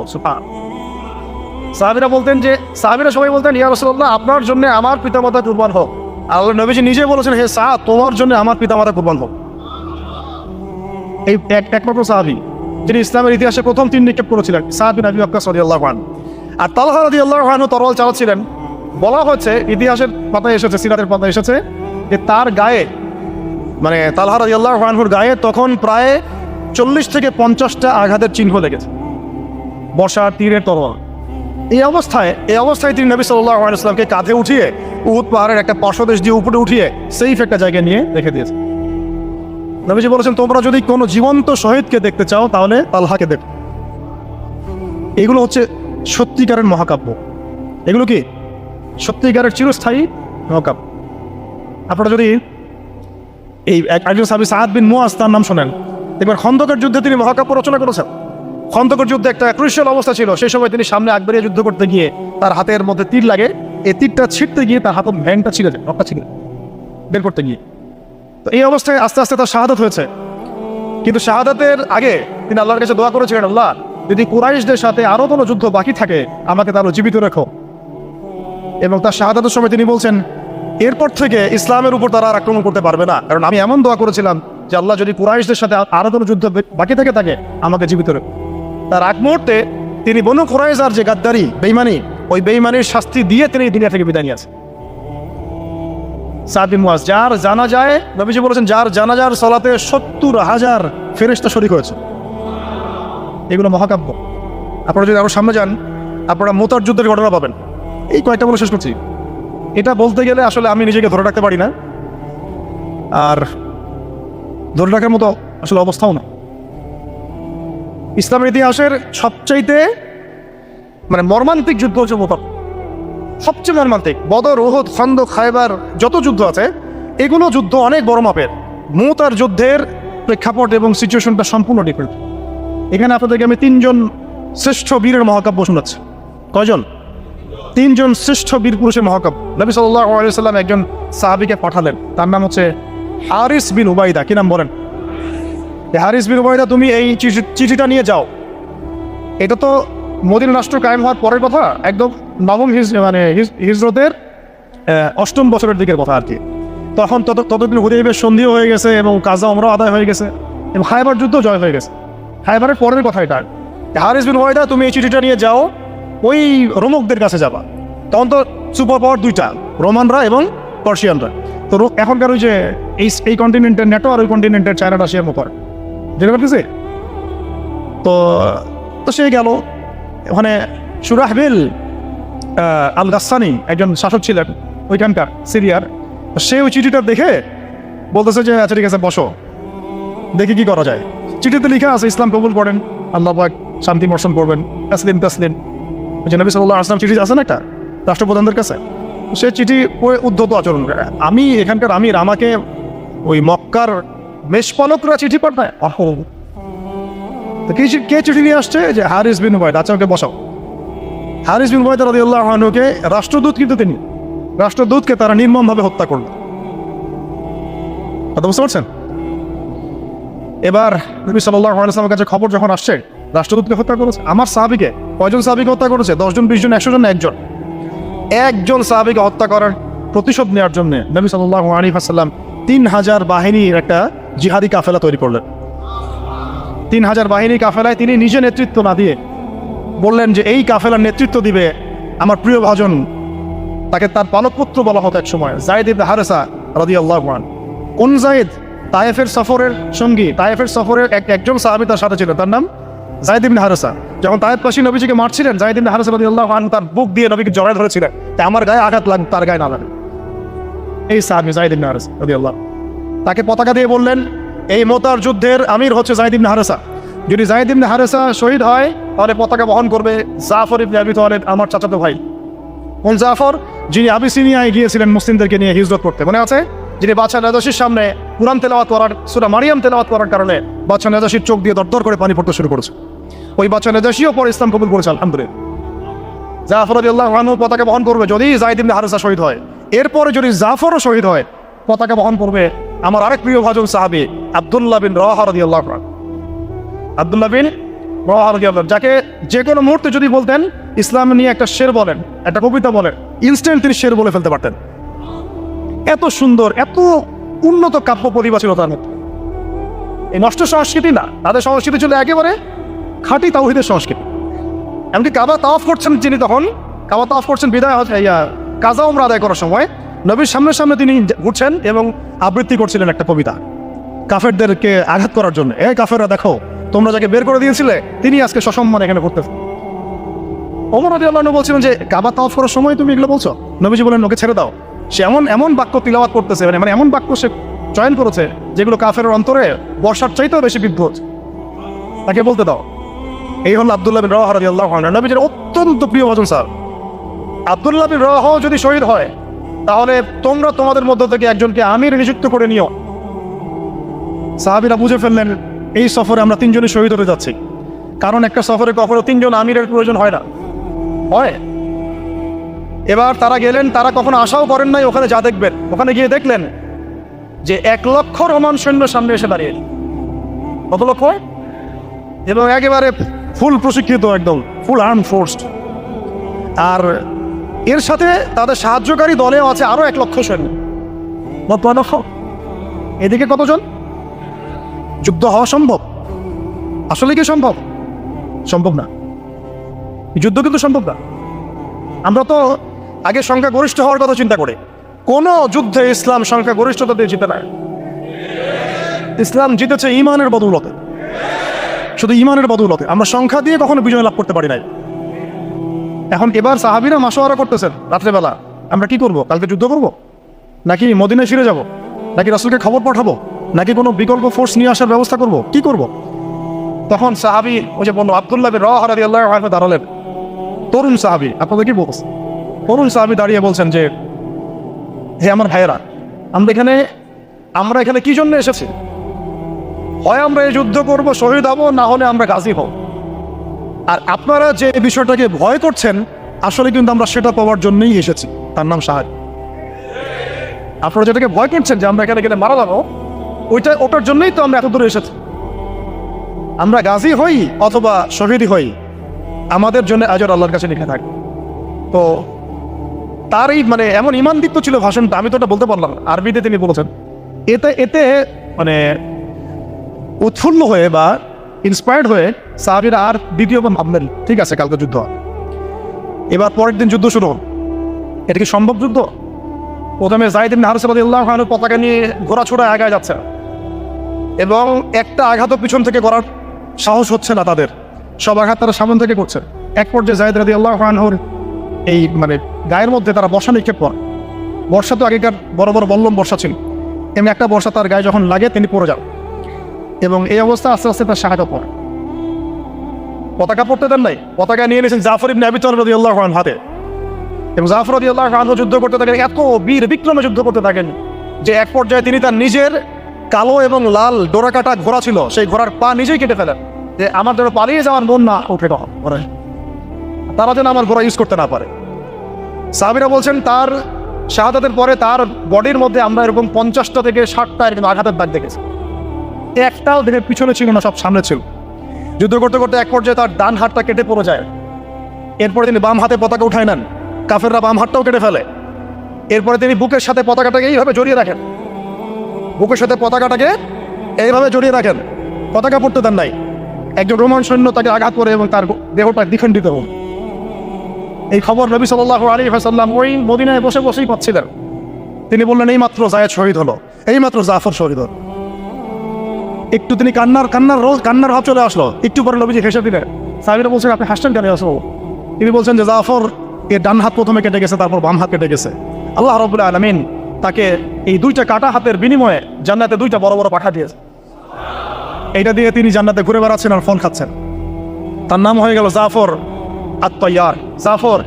সাহাবীরা সবাই বলতেন, ইয়া রাসূলুল্লাহ, আপনার জন্য আমার পিতামাতা কুরবান হোক। আল্লাহ নবীজি নিজে বলেছেন, হে সাদ, তোমার জন্য আমার পিতামাতা কুরবান হোক। এই একমাত্র সাহাবী যিনি ইসলামের ইতিহাসে প্রথম 3 নিক্ষেপ করেছিলেন, সাদ বিন আবি ওয়াক্কাস রাদিয়াল্লাহু আনহু। আর তালহা রাদিয়াল্লাহু আনহু তরোয়াল চালাচ্ছিলেন। বলা হচ্ছে, ইতিহাসের পাতায় এসেছে, সিরাতের পাতায় এসেছে যে তার গায়ে, মানে তালহা রাদিয়াল্লাহু আনহুর গায়ে তখন প্রায় 40 থেকে 50টা আঘাতের চিহ্ন লেগেছে, বর্ষা তীরের তরোয়াল। এই অবস্থায় তিনি নবী সাল্লাল্লাহু আলাইহি ওয়াসাল্লামকে কাঁধে উঠিয়ে উহুদ পাহাড়ের একটা পার্শ্বদেশ দিয়ে উপরে উঠিয়ে সেফ একটা জায়গায় নিয়ে রেখে দিয়েছে। নবীজি বলেছেন, তোমরা যদি কোনো জীবন্ত শহীদকে দেখতে চাও তাহলে তালহাকে দেখো। এগুলো হচ্ছে সত্যিকারের মহাকাব্য। এগুলো কি সত্যিকারের চিরস্থায়ী মহাকাব্য। আপনারা যদি এই একজন সাহাবী সাদ বিন মুআজ তার নাম শোনেন, দেখবেন খন্দকের যুদ্ধে তিনি মহাকাব্য রচনা করেছেন। খন্দকের যুদ্ধে একটা ক্রুশিয়াল অবস্থা ছিল, সেই সময় তিনি সামনে আগ বাড়িয়ে যুদ্ধ করতে গিয়ে তার হাতের মধ্যে তীর লাগে, এই তীরটা ছিঁড়তে গিয়ে তার হাতের ভ্যানটা ছিঁড়ে যায়, রক্তটা ছিঁড়ে বের করতে গিয়ে। তো এই অবস্থায় আস্তে আস্তে তার শাহাদাত হয়েছে। কিন্তু শাহাদাতের আগে তিনি আল্লাহর কাছে দোয়া করেছিলেন, আল্লাহ, যদি কুরাইশদের সাথে আরও কোনো যুদ্ধ বাকি থাকে আমাকে তারও জীবিত রেখো। এবং তার শাহাদাতের সময় তিনি বলছেন, এরপর থেকে ইসলামের উপর তারা আর আক্রমণ করতে পারবে না, কারণ আমি এমন দোয়া করেছিলাম যে আল্লাহ, যদি কুরাইশদের সাথে আরও কোনো যুদ্ধ বাকি থাকে আমাকে জীবিত রেখো। তার আগ মুহূর্তে তিনি বনু কুরাইজার যে গাদ্দারি, বেঈমানি, ওই বেঈমানির শাস্তি দিয়ে তিনি দুনিয়া থেকে বিদায় নিয়েছেন। সাদ বিন মুআজ, যার জানাজায় নবীজি বলেছেন, যার জানাজার সালাতে 70,000 ফেরেশতা শরীক হয়েছে। এগুলো মহাকাব্য। আপনারা যদি আরো সামনে যান, আপনারা মুতার যুদ্ধের ঘটনা পাবেন। এই কয়েকটা বলে শেষ করছি। এটা বলতে গেলে আসলে আমি নিজেকে ধরে রাখতে পারি না, আর ধরে রাখার মতো আসলে অবস্থাও না। ইসলামের ইতিহাসের সবচাইতে মানে মর্মান্তিক যুদ্ধ হচ্ছে মুতার, সবচেয়ে মর্মান্তিক। বদর, উহুদ, খন্দক, খায়বার, যত যুদ্ধ আছে এগুলো যুদ্ধ অনেক বড় মাপের। মুতার যুদ্ধের প্রেক্ষাপট এবং সিচুয়েশনটা সম্পূর্ণ ডিফারেন্ট। এখানে আপনাদেরকে আমি 3 জন শ্রেষ্ঠ বীরের মহাকাব্য শোনাচ্ছি। কয়জন? 3 জন শ্রেষ্ঠ বীর পুরুষের মহাকাব্য। নবী সাল্লাল্লাহু আলাইহি ওয়াসাল্লাম একজন সাহাবীকে পাঠালেন, তার নাম হচ্ছে হারিস বিন উবাইদা। কি নাম বলেন? হারিস বিন উবাইদা, তুমি এই চিঠিটা নিয়ে যাও। এটা তো মদিনা রাষ্ট্র কায়েম হওয়ার পরের কথা, একদম নবম হিজরতের 8ম বছরের দিকের কথা আর কি। তখন ততদিন হুদাইবিয়ার সন্ধিও হয়ে গেছে এবং কাজা ওমরাও আদায় হয়ে গেছে এবং খায়বার যুদ্ধ জয় হয়ে গেছে। খায়বারের পরের কথা এটা। হারিস বিন উবাইদা, তুমি এই চিঠিটা নিয়ে যাও, ওই রোমকদের কাছে যাবা। তখন তো সুপার পাওয়ার 2টা, রোমানরা এবং পার্সিয়ানরা। তো এখনকার ওই যে এই কন্টিনেন্টের নেটো আর ওই কন্টিনেন্টের চায়না রাশিয়ার মতো যেটা করতেছে। তো সে গেল ওখানে। সুরাহবিল আল গাসসানি একজন শাসক ছিলেন ওইখানকার সিরিয়ার। সে ওই চিঠিটা দেখে বলতেছে যে আচ্ছা ঠিক আছে, বসো, দেখি কি করা যায়। চিঠিতে লেখা আছে, ইসলাম কবুল করেন, আল্লাহ পাক শান্তি বর্ষণ করবেন, তাসলিম তাসলিম। যে নবী সাল্লাল্লাহু আলাইহি ওয়াসাল্লাম চিঠি আছে না একটা রাষ্ট্রপ্রধানদের কাছে, সে চিঠি উদ্ধত আচরণ করে। আমি এখানকার আমির, আমাকে ওই মক্কার মেষপালকরা চিঠি পাঠায়। তো কে চিঠি নিয়ে আসছে? যে হারিস বিন উবাইদা। আচ্ছা, ওকে বসাও। হারিস বিন উবাইদা রাদিয়াল্লাহু আনহুকে রাষ্ট্রদূত, কিন্তু তিনি রাষ্ট্রদূতকে তারা নির্মমভাবে হত্যা করল। কথা বুঝতে পারছেন? এবার নবী সাল্লাল্লাহু আলাইহি ওয়াসাল্লামের কাছে খবর যখন আসছে রাষ্ট্রদূতকে হত্যা করেছে। আমার সাহাবীকে, কয়জন সাহাবীকে হত্যা করেছে? 10 জন, 20 জন, 100 জন না একজন? একজন সাহাবীকে হত্যা করার প্রতিশোধ নেওয়ার জন্য নবী সাল্লাল্লাহু আলাইহি ওয়াসাল্লাম 3000 বাহিনীর একটা জিহাদি কাফেলা তৈরি করলেন। 3000 বাহিনী কাফেলায় তিনি নিজে নেতৃত্ব না দিয়ে বললেন যে এই কাফেলার নেতৃত্ব দিবে আমার প্রিয় ভাজন, তাকে তার পালকপুত্র বলা হতো এক সময়, যায়েদ ইবনে হারেসা রাদিয়াল্লাহু আনহু। কোন যায়েদ? তায়েফের সফরের সঙ্গী, তায়েফের সফরের একজন সাহাবী তার সাথে ছিল, তার নাম যায়েদ ইবনে হারেসা। যখন তায়েফবাসী নবীজিকে মারছিলেন, যায়েদ ইবনে হারেসা রাদিয়াল্লাহু আনহু তার বুক দিয়ে নবীকে জড়ায় ধরেছিলেন, তাই আমার গায়ে আঘাত লাগ, তার গায়ে না লাগে। এই সাহাবী যায়েদ ইবনে হারেসা রাদিয়াল্লাহু, তাকে পতাকা দিয়ে বললেন এই মোতার যুদ্ধের আমির হচ্ছে যায়েদ ইবনে হারেসা। যদি যায়েদ ইবনে হারেসা শহীদ হয় তাহলে পতাকা বহন করবে জাফর ইবনে আবি তালেব, আমার চাচাতো ভাই। কোন জাফর? যিনি আবিসিনিয়ায় গিয়েছিলেন মুসলিমদেরকে নিয়ে হিজরত করতে, মনে আছে? যিনি বাদশা নাজাশির সামনে কুরআন তেলাওয়াত করার, সূরা মারিয়াম তেলাওয়াত করার কারণে বাদশা নাজাশির চোখ দিয়ে দরদর করে পানি পড়তে শুরু করেছে। ওই বাদশা নাজাশিও পরে ইসলাম কবুল করেছে আলহামদুলিল্লাহ। জাফর রাদিয়াল্লাহু আনহু পতাকা বহন করবে যদি যায়েদ ইবনে হারেসা শহীদ হয়। এরপরে যদি জাফরও শহীদ হয়, পতাকা বহন করবে আমার আরেক প্রিয় ভাজন সাহাবী আব্দুল্লাহ বিন রাওয়াহা রাদিয়াল্লাহু আনহু। আব্দুল্লাহ বিন রাওয়াহা রাদিয়াল্লাহু, যাকে যে কোনো মুহূর্তে যদি বলতেন ইসলাম নিয়ে একটা শের বলেন, একটা কবিতা বলেন, ইনস্ট্যান্ট তিনি শের বলে ফেলতে পারতেন। এত সুন্দর, এত উন্নত কাব্য প্রতিভা ছিল তার মধ্যে। এই নষ্ট সংস্কৃতি না, তাদের সংস্কৃতি ছিল একেবারে খাঁটি তাওহীদের সংস্কৃতি। এমনকি কাবা তাওয়াফ করছেন যিনি, তখন কাবা তাওয়াফ করছেন বিদায় কাজা উমরা আদায় করার সময় নবীর সামনে সামনে তিনি ঘুরছেন এবং আবৃত্তি করছিলেন একটা কবিতা কাফেরদেরকে আঘাত করার জন্য। এই কাফেররা দেখো, তোমরা যাকে বের করে দিয়েছিলে তিনি আজকে সসম্মান এখানে ঘুরতেছে। ওমর রাদিয়াল্লাহু আনহু বলছিলেন যে কাবা তাওয়াফ করার সময় তুমি এগুলো বলছো? নবীজি বলেন ওকে ছেড়ে দাও, সে এমন বাক্য তিলাওয়াত করতেছে, মানে এমন বাক্য সে চয়ন করেছে যেগুলো কাফের অন্তরে বর্ষার চাইতেও বেশি বিদ্ধ হচ্ছে, তাকে বলতে দাও। এই হল আব্দুল্লাহ বিন রাওয়াহা রাদিয়াল্লাহু আনহু, নবীজির অত্যন্ত প্রিয় ভাজন স্যার। আব্দুল্লাহ বিন রাওয়াহা যদি শহীদ হয় তাহলে তোমরা তোমাদের মধ্য থেকে একজনকে আমির নিযুক্ত করে নিও। সাহাবীরা বুঝে ফেললেন এই সফরে আমরা 3 জনই শহীদ হতে যাচ্ছি, কারণ একটা সফরে কখনো 3 জন আমিরের প্রয়োজন হয় না, হয়। এবার তারা গেলেন, তারা কখনো আশাও করেন নাই ওখানে যা দেখবেন। ওখানে গিয়ে দেখলেন যে 1 লক্ষ রোমান সৈন্য সামনে এসে দাঁড়িয়ে। কত লক্ষ? এবং একেবারে ফুল প্রশিক্ষিত, একদম ফুল আর্ম ফোর্স। আর এর সাথে তাদের সাহায্যকারী দলেও আছে আরো 1 লক্ষ সৈন্য, মোট 9 লক্ষ। এদিকে কতজন? যুদ্ধ হওয়া সম্ভব? আসলে কি সম্ভব? সম্ভব না। যুদ্ধ কিন্তু সম্ভব না। আমরা তো আগে সংখ্যা গরিষ্ঠ হওয়ার কথা চিন্তা করি। কোন যুদ্ধে ইসলাম সংখ্যা গরিষ্ঠতা দিয়ে জিতে না। ইসলাম জিতেছে ঈমানের বদৌলতে, শুধু ঈমানের বদৌলতে। আমরা সংখ্যা দিয়ে কখনো বিজয় লাভ করতে পারি নাই। এখন এবার সাহাবীরা মাশওয়ারা করতেছেন রাত্রেবেলা, আমরা কি করব? কালকে যুদ্ধ করব, নাকি মদিনায় ফিরে যাব, নাকি রাসূলকে খবর পাঠাবো, নাকি কোনো বিকল্প ফোর্স নিয়ে আসার ব্যবস্থা করব, কি করব? তখন সাহাবী ওই যে বললো আব্দুল্লাহ বিন রাওয়াহা রাদিয়াল্লাহু আনহু দাঁড়ালেন। তরুণ সাহাবী, আপনাদের কি বলছেন? তরুণ সাহাবী দাঁড়িয়ে বলছেন যে হে আমার ভাইয়েরা, আমরা এখানে কি জন্য এসেছি? হয় আমরা এই যুদ্ধ করব, শহীদ হব, না হলে আমরা গাজী হব। আর আপনারা যে বিষয়টাকে ভয় করছেন, আসলে কিন্তু আমরা সেটা পাওয়ার জন্যই এসেছি, তার নাম শাহাদ। আপনারা যেটাকে ভয় করছেন যে আমরা এখানে গেলে মারা যাবো, ওটার জন্যই তো আমরা এত দূরে এসেছি। আমরা গাজী হই অথবা শহীদ হই, আমাদের জন্য আজর আল্লাহর কাছে লিখে থাকে। তো তার এই মানে এমন ঈমানদীপ্ত ছিল ভাষণটা, আমি তো এটা বলতে পারলাম, আরবিতে তিনি বলেছেন। এতে মানে উৎফুল্ল হয়ে বা ইন্সপায়ার্ড হয়ে সাহাবীরা আর দ্বিতীয়বার ভাবলেন ঠিক আছে কালকে যুদ্ধ হয়। এবার পরের দিন যুদ্ধ শুরু হল। এটা কি সম্ভব যুদ্ধ? প্রথমে যায়েদ ইবনে হারেসা রাদিয়াল্লাহু আনহু পতাকা নিয়ে ঘোড়াছুড়া আগায় যাচ্ছে এবং একটা আঘাতও পিছন থেকে করার সাহস হচ্ছে না তাদের, সব আঘাত তারা সামনে থেকে করছে। এক পর্যায়ে যায়েদ রাদিয়াল্লাহু আনহুর এই মানে গায়ের মধ্যে তারা বর্ষা নিক্ষেপ করে। বর্ষা তো আগেকার বড় বড় বল্লম বর্ষা ছিল, এমনি একটা বর্ষা তার গায়ে যখন লাগে তিনি পড়ে যান এবং এই অবস্থা আস্তে আস্তে তার শাহাদাত পড়ে। পতাকা পড়তে দেন নাই, পতাকা নিয়ে নিয়েছেন জাফর ইবনে আবি তালেব রাদিয়াল্লাহু আনহু হাতে। এবং জাফর রাদিয়াল্লাহু আনহু যুদ্ধ করতে থাকেন, এত বীর বিক্রমে যুদ্ধ করতে থাকেন যে এক পর্যায়ে তিনি তার নিজের কালো এবং লাল ডোরাকাটা ঘোড়া ছিল, সেই ঘোড়ার পা নিজেই কেটে ফেলেন যে আমার যেন পালিয়ে যাওয়ার মন না উঠে, তারা যেন আমার ঘোড়া ইউজ করতে না পারে। সাহাবীরা বলছেন তার শাহাদাতের পরে তার বডির মধ্যে আমরা এরকম 50টা থেকে 60টা এরকম আঘাতের দাগ দেখেছি। একটাও দেখে পিছনে ছিল না, সব সামনে ছিল। যুদ্ধ করতে করতে এক পর্যায়ে তার ডান হাতটা কেটে পড়ে যায়। এরপরে তিনি বাম হাতে পতাকা উঠায় নেন, কাফেররা বাম হাতটাও কেটে ফেলে। এরপরে তিনি বুকের সাথে পতাকাটাকে এইভাবে জড়িয়ে রাখেন, বুকের সাথে পতাকাটাকে এইভাবে জড়িয়ে রাখেন, পতাকা পড়তে দেন নাই। একজন রোমান সৈন্য তাকে আঘাত করে এবং তার দেহটা দ্বিখণ্ডিত হল। এই খবর নবী সাল্লাল্লাহু আলাইহি ওয়াসাল্লাম ওই মদিনায় বসে বসেই পাচ্ছিলেন। তিনি বললেন, এই মাত্র জায়েদ শহীদ হলো, এই মাত্র জাফর শহীদ হলো। একটু তিনি কান্নার ভাব চলে আসলো। একটু পরে নবীজি হেসে দিলেন। সাহাবীরা বলছেন, আপনি হাসছেন কেন আসো? তিনি বলছেন যে জাফর এর ডান হাত প্রথমে কেটে গেছে, তারপর বাম হাত কেটে গেছে। আল্লাহ রাব্বুল আলামিন তাকে এই দুইটা কাটা হাতের বিনিময়ে জান্নাতে দুইটা বড় বড় পাঠা দিয়েছে। এইটা দিয়ে তিনি জান্নাতে ঘুরে বেড়াচ্ছেন আর ফল খাচ্ছেন। তার নাম হয়ে গেল জাফর আত-তাইয়ার, জাফর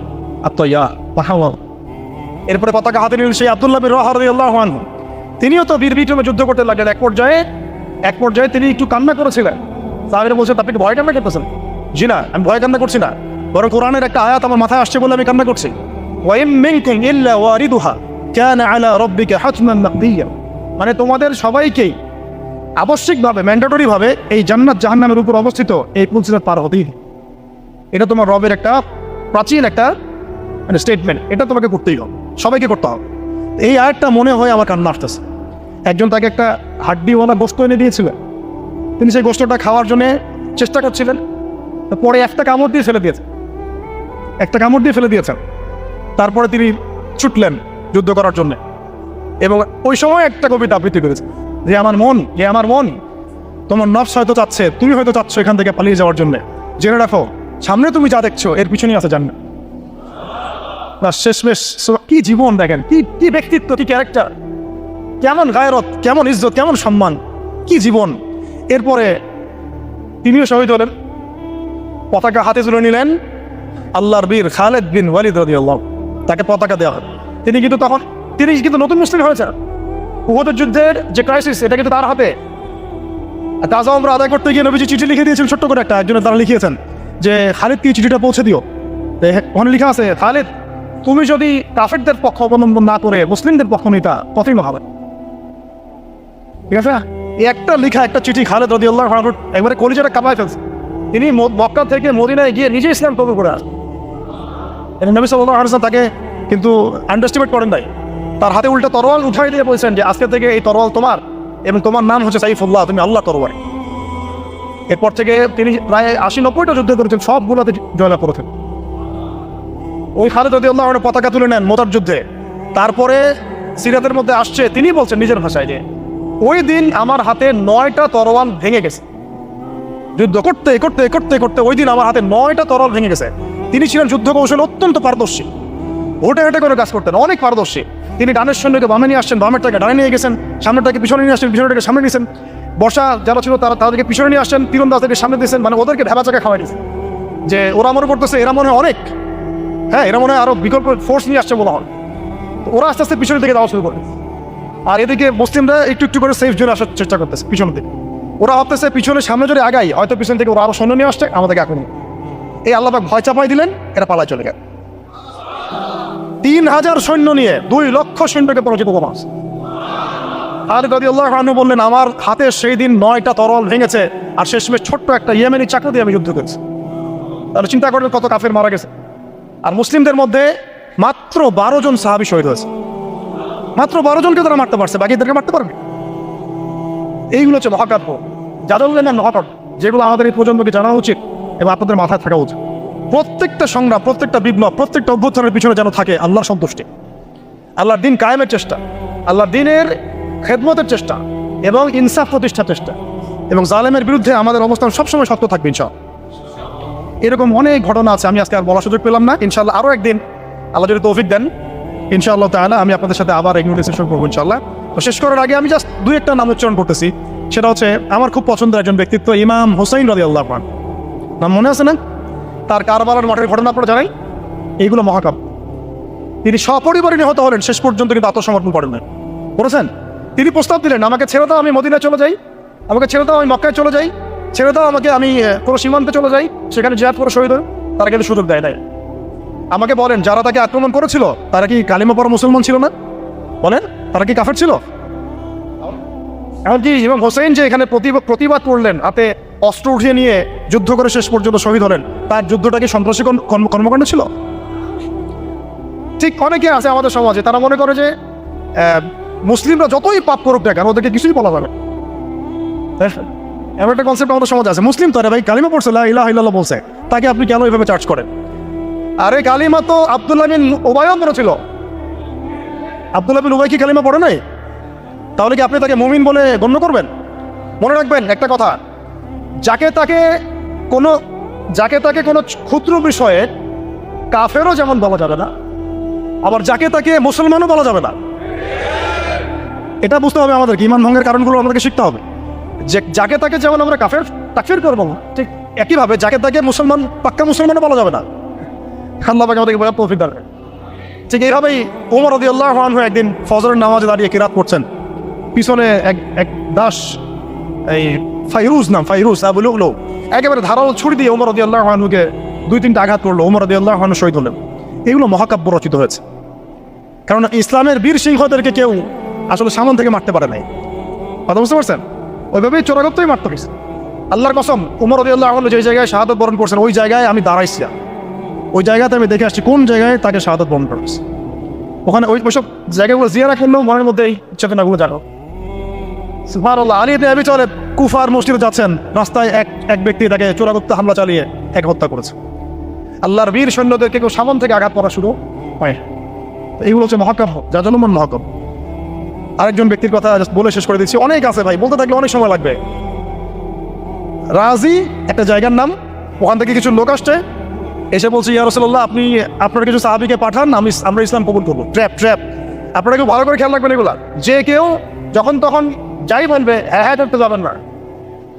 আত-তাইয়ার। এরপরে পতাকা হাতে নিলেন সেই আব্দুল্লাহ বিন রাওয়াহা রাদিয়াল্লাহু আনহু। তিনিও তো বীর বিক্রমে যুদ্ধ করতে লাগলেন। এক পর্যায়ে তিনি একটু কান্না করেছিলেন। সাহাবীরা বলছেন, আপনি কি ভয় কান্না করতেছেন? জি না, আমি ভয় কান্না করছি না, বরং কোরআনের একটা আয়াত আমার মাথায় আসছে বলে আমি কান্না করছি। ওয়া ইম মিনকুম ইল্লা ওয়ারিদুহা কানা আলা রাব্বিকা হাতমান মাকদিয়া। মানে তোমাদের সবাইকেই আবশ্যিকভাবে, ম্যান্ডেটরিভাবে এই জান্নাত জাহান্নামের উপর অবস্থিত এই পুলসিরাত পার হতেই। এটা তোমার রবের একটা প্রাচীন একটা মানে স্টেটমেন্ট, এটা তোমাকে করতেই হবে, সবাইকে করতে হবে। এই আয়াতটা মনে হয় আমার কান্না আসতেছে। একজন তাকে একটা হাড্ডিওয়ালা গোশত এনে দিয়েছিলেন, তিনি সেই গোশতটা খাওয়ার জন্য চেষ্টা করছিলেন, পরে একটা কামড় দিয়ে ফেলে দিয়েছেন। তারপরে তিনি ছুটলেন যুদ্ধ করার জন্য এবং ওই সময় একটা কবিতা আবৃত্তি করেছে, যে আমার মন তোমার নফস হয়তো চাচ্ছে, তুমি হয়তো চাচ্ছ এখান থেকে পালিয়ে যাওয়ার জন্য, জেনে রাখো সামনে তুমি যা দেখছো এর পিছনেই আছে জান্নাত। শেষমেশ কি জীবন দেখেন, কি ব্যক্তিত্ব, কি ক্যারেক্টার, কেমন গায়রত, কেমন ইজ্জত, কেমন সম্মান, কি জীবন। এরপরে তিনিও শহীদ হলেন, পতাকা হাতে তুলে নিলেন আল্লাহর বীর খালেদ বিন ওয়ালিদ রাদিয়াল্লাহু, তাকে পতাকা দেওয়া হয়। তিনি কিন্তু নতুন মুসলিম হয়েছে। উহুদের যুদ্ধের যে ক্রাইসিস, এটা কিন্তু তার হাতে। কাজা আমরা আদায় করতে গিয়ে নবীজি চিঠি লিখে দিয়েছেন, ছোট্ট করে একজনের দ্বারা লিখিয়েছেন যে খালিদকে চিঠিটা পৌঁছে দিও। ওখানে লেখা আছে, খালিদ তুমি যদি কাফেরদের পক্ষ অবলম্বন না করে মুসলিমদের পক্ষ নিতা কতই হবে। ঠিক আছে, একটা লেখা একটা চিঠি খালিদ রাদিয়াল্লাহু আনহু একবারে কলিজাটা কাঁপায় ফেলছে। তিনি মক্কা থেকে মদিনায় গিয়ে নিজে ইসলাম কবুল করে আসেন। নবী সাল্লাল্লাহু আলাইহি ওয়াসাল্লাম তাকে কিন্তু আন্ডারস্টিমেট করেন নাই। তার হাতে উল্টা তরোয়াল উঠাই দিয়ে বলছেন যে আজকে থেকে এই তরোয়াল তোমার এবং তোমার নাম হচ্ছে সাইফুল্লাহ, তুমি আল্লাহ তরোয়ার। এরপর থেকে তিনি প্রায় 80-90টা যুদ্ধ করেছেন, সবগুলোতে জয়লাভ করেছেন। ওই খালিদ রাদিয়াল্লাহু আনহু পতাকা তুলে নেন মোতার যুদ্ধে। তারপরে সিরাতের মধ্যে আসছে, তিনি বলছেন নিজের ভাষায় যে ওই দিন আমার হাতে 9টা তরোয়াল ভেঙে গেছে। যুদ্ধ করতে করতে করতে করতে ওই দিন আমার হাতে 9টা তরোয়াল ভেঙে গেছে। তিনি ছিলেন যুদ্ধ কৌশল অত্যন্ত পারদর্শী, হেঁটে হেঁটে করে কাজ করতেন, অনেক পারদর্শী। তিনি ডানের সৈন্যকে বামে নিয়ে আসছেন, বামেরটাকে ডানে নিয়ে গেছেন, সামনেটাকে পিছনে নিয়ে আসছেন, পিছনেটাকে সামনে নিয়েছেন। বর্ষা যারা ছিল তাদেরকে পিছনে নিয়ে আসছেন, তীরন্দাজদেরকে সামনে দিয়েছেন। মানে ওদেরকে ভেবা চাকা খাওয়াই দিয়েছেন যে ওরা মনে করতেছে এরা মনে হয় অনেক, হ্যাঁ এরা মনে হয় আরো বিকল্প ফোর্স নিয়ে আসছে বলা হয়। ওরা আস্তে আস্তে পিছনের দিকে যাওয়া শুরু করে, আর এদিকে মুসলিমরা একটু একটু করে সেফ জোনে আসার চেষ্টা করতেছে পিছনের দিকে। ওরা ভাবতেছে পিছনে সামনে যদি আগাই হয়তো পিছন থেকে ওরা আরো সৈন্য নিয়ে আসছে, আমাদেরকে আক্রমণ। এই আল্লাহ পাক ভয় চাপাই দিলেন, এরা পালায় চলে গেল। 3000 সৈন্য নিয়ে 2 লক্ষ সৈন্যকে পরাজিত করা। খালিদ রাদিয়াল্লাহু আনহু বললেন, আমার হাতে সেই দিন 9টা তরোয়াল ভেঙেছে, আর শেষমেশ ছোট্ট একটা ইয়েমেনি চাকু দিয়ে আমি যুদ্ধ করেছি। তাহলে চিন্তা করেন কত কাফের মারা গেছে। আর মুসলিমদের মধ্যে মাত্র 12 জন সাহাবী শহীদ হয়েছে। মাত্র 12 জনকে তারা মারতে পারছে, বাকিদেরকে মারতে পারবে। এইগুলো হচ্ছে মহাকাব্য, জাদুল্লাহ মহাকাব্য, যেগুলো আমাদের এই প্রজন্মকে জানা উচিত এবং আপনাদের মাথায় থাকা উচিত। প্রত্যেকটা সংগ্রাম, প্রত্যেকটা বিপ্লব, প্রত্যেকটা অভ্যুত্থানের পিছনে যেন থাকে আল্লাহর সন্তুষ্টি, আল্লাহর দিন কায়েমের চেষ্টা, আল্লাহর দিনের খেদমতের চেষ্টা এবং ইনসাফ প্রতিষ্ঠার চেষ্টা, এবং জালেমের বিরুদ্ধে আমাদের অবস্থান সবসময় শক্ত থাকবে ইনশাআল্লাহ। এরকম অনেক ঘটনা আছে, আমি আজকে আর বলার সুযোগ পেলাম না। ইনশাআল্লাহ আরও একদিন আল্লাহ যদি তৌফিক দেন, ইনশাআল্লাহ তাআলা আমি আপনাদের সাথে আবার এগুলো ডিসকাশন করবো ইনশাআল্লাহ। তো শেষ করার আগে আমি জাস্ট 2-1টা নাম উচ্চারণ করতেছি। সেটা হচ্ছে আমার খুব পছন্দের একজন ব্যক্তিত্ব, ইমাম হুসাইন রাদিয়াল্লাহু আনহু। নাম মনে আছে না? তার কারবালার মাঠের ঘটনা আপনারা জানাই। এইগুলো মহাকাব্য। তিনি সপরিবারে নিহত হলেন, শেষ পর্যন্ত কিন্তু আত্মসমর্পণ করেন না, করেছেন। তিনি প্রস্তাব দিলেন, আমাকে ছেড়ে দাও, আমি মদিনায় চলে যাই, আমাকে ছেড়ে দাও, আমি মক্কায় চলে যাই, ছেড়ে দাও আমাকে, আমি কোনো সীমান্তে চলে যাই, সেখানে জিহাদ করে শহীদ হই। তারা কিন্তু সুযোগ দেয় নাই। আমাকে বলেন, যারা তাকে আক্রমণ করেছিল তারা কি কালিমা পড়া মুসলমান ছিল না? বলেন, তারা কি কাফের ছিল? এমনকি ইমাম হোসেন যে এখানে প্রতিবাদ করলেন, হাতে অস্ত্র উঠিয়ে নিয়ে যুদ্ধ করে শেষ পর্যন্ত শহীদ হলেন, তার যুদ্ধটা কি সন্ত্রাসী কর্মকাণ্ড ছিল? ঠিক অনেকে আছে আমাদের সমাজে, তারা মনে করে যে মুসলিমরা যতই পাপ করুক না কেন ওদেরকে কিছুই বলা যাবে। এমন একটা কনসেপ্ট আমাদের সমাজে আছে, মুসলিম তো ভাই কালিমা পড়ছে, লা ইলাহা ইল্লাল্লাহ বলছে, তাকে আপনি কেন এইভাবে চার্জ করেন? আরে কালিমা তো আব্দুল্লাহ বিন উবাইও পড়েছিল। আব্দুল্লাহ বিন উবাই কি কালিমা পড়ে নাই? তাহলে কি আপনি তাকে মুমিন বলে গণ্য করবেন? মনে রাখবেন একটা কথা, যাকে তাকে কোনো ক্ষুদ্র বিষয়ে কাফেরও যেমন বলা যাবে না, আবার যাকে তাকে মুসলমানও বলা যাবে না। এটা বুঝতে হবে আমাদের, ইমান ভঙ্গের কারণগুলো আমাদেরকে শিখতে হবে। যে যাকে তাকে যেমন আমরা তাকফির করবো না, ঠিক একইভাবে যাকে তাকে মুসলমান পাক্কা মুসলমানও বলা যাবে না। আল্লাহ পাক আমাদেরকে বলার তৌফিক দান করেন। ঠিক এইভাবেই ওমর রাদিয়াল্লাহু আনহু একদিন ফজরের নামাজে দাঁড়িয়ে কিরাত করছেন, পিছনে এক দাস, এই ফাইরুজ আবু লুলু একেবারে ধারালো ছুরি দিয়ে ওমর রাদিয়াল্লাহু আনহুকে 2-3টা আঘাত করলো। ওমর রাদিয়াল্লাহু আনহু শহীদ হলেন। এগুলো মহাকাব্য রচিত হয়েছে, কারণ ইসলামের বীর সিংহদেরকে কেউ আসলে সামন থেকে মারতে পারে নাই। কথা বুঝতে পারছেন? ওইভাবেই চোরাগত্তই মারতে হয়েছে। আল্লাহর কসম, ওমর রাদিয়াল্লাহু আনহু যে জায়গায় শাহাদাত বরণ করছেন ওই জায়গায় আমি দাঁড়াইছি, ওই জায়গাতে আমি দেখে আসছি কোন জায়গায় তাকে শাহাদাত বরণ করেছে। ওখানে ওইসব জায়গাগুলো জিয়ারা করলেও মনের মধ্যে এই চেতনাগুলো জানো। সুবহানাল্লাহ। আলী ইবনে আবি তালেব কুফার মসজিদে যাচ্ছেন, রাস্তায় এক ব্যক্তি তাকে চোরাগত্ত হামলা চালিয়ে হত্যা করেছে। আল্লাহর বীর সৈন্যদেরকে কেউ সামন থেকে আঘাত করা শুরু হয়। এইগুলো হচ্ছে মহাকাব্য, যা জনমন মহাকাব্য। আরেকজন ব্যক্তির কথা বলে শেষ করে দিচ্ছি, অনেক আছে ভাই, বলতে থাকলে অনেক সময় লাগবে। রাজি একটা জায়গার নাম, ওখান থেকে কিছু লোক আসছে, এসে বলছে ইয়া রাসূলুল্লাহ আপনি আপনার কিছু সাহাবীকে পাঠান, আমরা ইসলাম কবুল করবো। ট্র্যাপ আপনারা কেউ ভালো করে খেয়াল রাখবেন এগুলা। যে কেউ যখন তখন যাই বলবে হ্যাঁ করতে যাবেন না।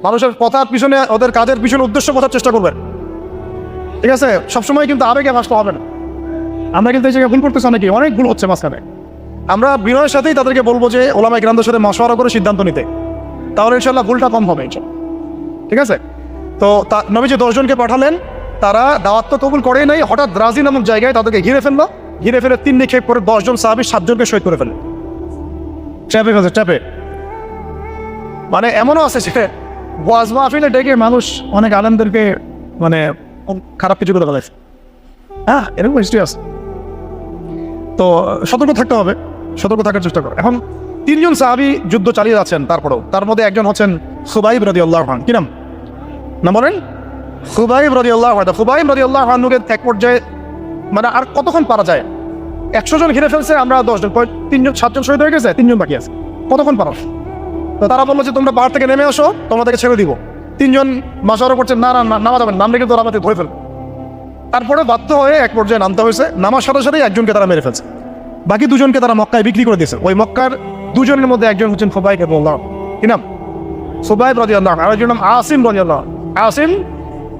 মানুষের কথার পিছনে, ওদের কাজের পিছনে উদ্দেশ্য বোঝার চেষ্টা করবেন, ঠিক আছে? সবসময় কিন্তু আবেগে ভাসতে হবে না। আমরা কিন্তু এই জায়গায় ভুল করতেছি, অনেক ভুল হচ্ছে মাঝখানে। আমরা বিনয়ের সাথেই তাদেরকে বলবো যে ওলামায়ে কিরামদের সাথে মশওয়ারা করে সিদ্ধান্ত নিতে, তাহলে ইনশাআল্লাহ ভুলটা কম হবে, ঠিক আছে? তো নবীজি 10 জনকে পাঠালেন, তারা দাওয়াত তো কবুল করেই নাই। হঠাৎ রাজি নামক জায়গায় তাদেরকে ঘিরে ফেলে 3 নিক্ষেপ করে 10 জন সাহাবী 7 জনকে শহীদ করে ফেললেন। ট্র্যাপে মানে এমনও আছে যে ওয়াজ মাহফিলে ডেকে মানুষ অনেক আলেমদেরকে মানে খারাপ কিছু করে ফেলেছে। হ্যাঁ, এরকম হিস্ট্রি আছে। তো সতর্ক থাকতে হবে, সতর্ক থাকার চেষ্টা করো। এখন 3 জন সাহাবী যুদ্ধ চালিয়ে যাচ্ছেন, তারপরেও তার মধ্যে একজন হচ্ছেন খুবাইব রাদিয়াল্লাহু আনহু। কি নাম বলেন? খুবাইব রাদিয়াল্লাহু আনহু। খুবাইব রাদিয়াল্লাহু আনহুকে এক পর্যায়ে মানে আর কতক্ষণ পারা যায়, 100 জন ঘিরে ফেলছে, আমরা 10 জন, 7 জন শহীদ হয়ে গেছে, 3 জন বাকি আছে, কতক্ষণ পারো? তো তারা বললো যে তোমরা পাহাড় থেকে নেমে আসো, তোমাদেরকে ছেড়ে দিব। 3 জন মাশওয়ারা করছেন, না নামা যাবেন, নামলে কিন্তু আমাদের ধরে ফেলবে। তারপরে বাধ্য হয়ে এক পর্যায়ে নামতে হয়েছে। নামার সাথে সাথেই একজনকে তারা মেরে ফেলছে, বাকি 2 জনকে তারা মক্কায় বিক্রি করে দিয়েছে। ওই মক্কার 2 জনের মধ্যে একজন হচ্ছেন খুবাইব রাদিয়াল্লাহু আনহু। কি নাম? খুবাইব রাদিয়াল্লাহু আনহু। আর একজন নাম আসিম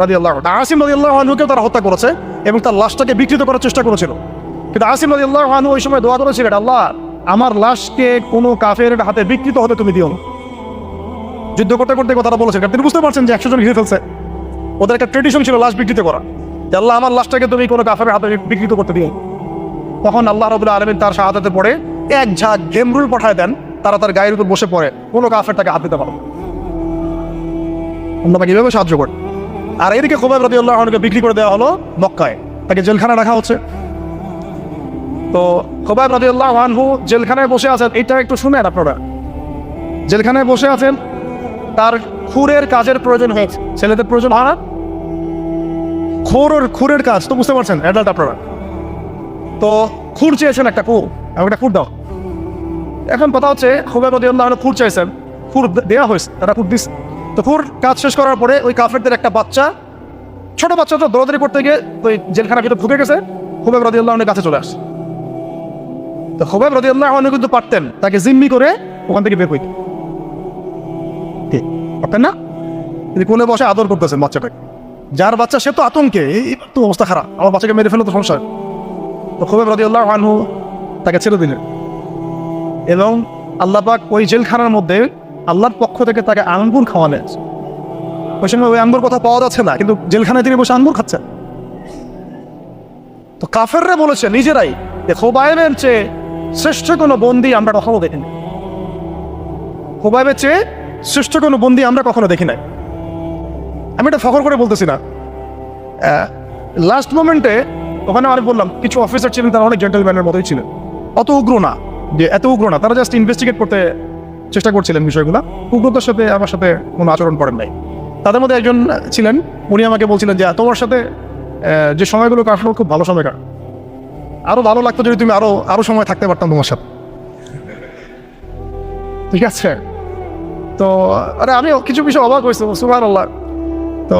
রাদিয়াল্লাহু আনহুকে তারা হত্যা করেছে এবং তার লাশটাকে বিকৃত করার চেষ্টা করেছিল। কিন্তু আসিম রাদিয়াল্লাহু আনহু ওই সময় দোয়া করেছিলেন, আল্লাহ আমার লাশকে কোনো কাফের হাতে বিকৃত হতে তুমি দিও না। যুদ্ধ করতে করতে কথাটা বলেছেন, কারণ তিনি বুঝতে পারছেন যে 100 জন ঘিরে ফেলছে। ওদের একটা ট্রেডিশন ছিল লাশ বিকৃত করা, যে আল্লাহ আমার লাশটাকে তুমি কোনো কাফের হাতে বিকৃত করতে দিও। তখন আল্লাহ রাব্বুল আলামিন তার শাহাদাতে পড়ে এক ঝাঁক গেমরুল পাঠায় দেন, তারা তার গায়ের উপর বসে পড়ে, কোনো কাফের তাকে হাত দিতে পারো। আল্লাহ পাক এভাবে সাহায্য করে। আর এদিকে খুবাইব রাদিয়াল্লাহু আনহুকে বিক্রি করে দেওয়া হলো মক্কায়, তাকে জেলখানায় রাখা হচ্ছে। তো খুবাইব রাদিয়াল্লাহু আনহু জেলখানায় বসে আছেন, এটা একটু শুনেন আপনারা। জেলখানায় বসে আছেন, তার খুরের কাজের প্রয়োজন হয়েছে। ছেলেদের প্রয়োজন হয় না? খুরের কাজ তো বুঝতে পারছেন, অ্যাডাল্ট আপনারা। তো খুর চেয়েছেন, একটা খুর দাও। এখন কথা হচ্ছে খুবাইব রাদিয়াল্লাহু আনহু খুর চাইছেন, খুর দেওয়া হয়েছে, তারা খুর দিচ্ছে। তো খুর কাজ শেষ করার পরে ওই কাফেরদের একটা ছোট বাচ্চাটা দৌড়াদৌড়ি করতে গিয়ে ওই জেলখানার ভিতরে ঢুকে গেছে, খুবাইব রাদিয়াল্লাহু আনহুর কাছে চলে আসছে। তো খুবাইব রাদিয়াল্লাহু আনহু কিন্তু পারতেন তাকে জিম্মি করে ওখান থেকে বের হইতে, পারতেন না? তিনি কোলে বসে আদর করতেছেন বাচ্চাটাকে, যার বাচ্চা সে তো আতঙ্কে, এইবার তো অবস্থা খারাপ, আমার বাচ্চাকে মেরে ফেলে তো সমস্যা। তো খুবাইব রাদিয়াল্লাহু আনহু তাকে ছেড়ে দিলেন এবং আল্লাহ পাক ওই জেলখানার মধ্যে আল্লাহর পক্ষ থেকে তাকে আঙ্গুর খাওয়ালেন। ওই সময় ওই আঙ্গুর কথা পাওয়া যাচ্ছে না, কিন্তু জেলখানায় তিনি বসে আঙ্গুর খাচ্ছেন। তো কাফেররা বলেছে নিজেরাই যে খুবাইবের চেয়ে শ্রেষ্ঠ কোনো বন্দী আমরা কখনো দেখিনি, খুবাইবের চেয়ে শ্রেষ্ঠ কোনো বন্দী আমরা কখনো দেখি নাই। আমি এটা ফখর করে বলতেছি না। লাস্ট মোমেন্টে ওখানে আমি বললাম কিছু অফিসার ছিলেন, তারা অনেক জেন্টলম্যানের মতোই ছিলেন, অত উগ্র না, যে এত উগ্র না, তারা জাস্ট ইনভেস্টিগেট করতে চেষ্টা করছিলেন বিষয়গুলো, উগ্রতার সাথে আমার সাথে কোনো আচরণ করেন নাই। তাদের মধ্যে একজন ছিলেন, উনি আমাকে বলছিলেন যে তোমার সাথে যে সময়গুলো কাটানো খুব ভালো সময় কাট, আরও ভালো লাগতো যদি তুমি আরও সময় থাকতে পারতাম তোমার সাথে। ঠিক আছে, তো আরে আমি কিছু বিষয় অবাক হয়েছি, সুবহানাল্লাহ। তো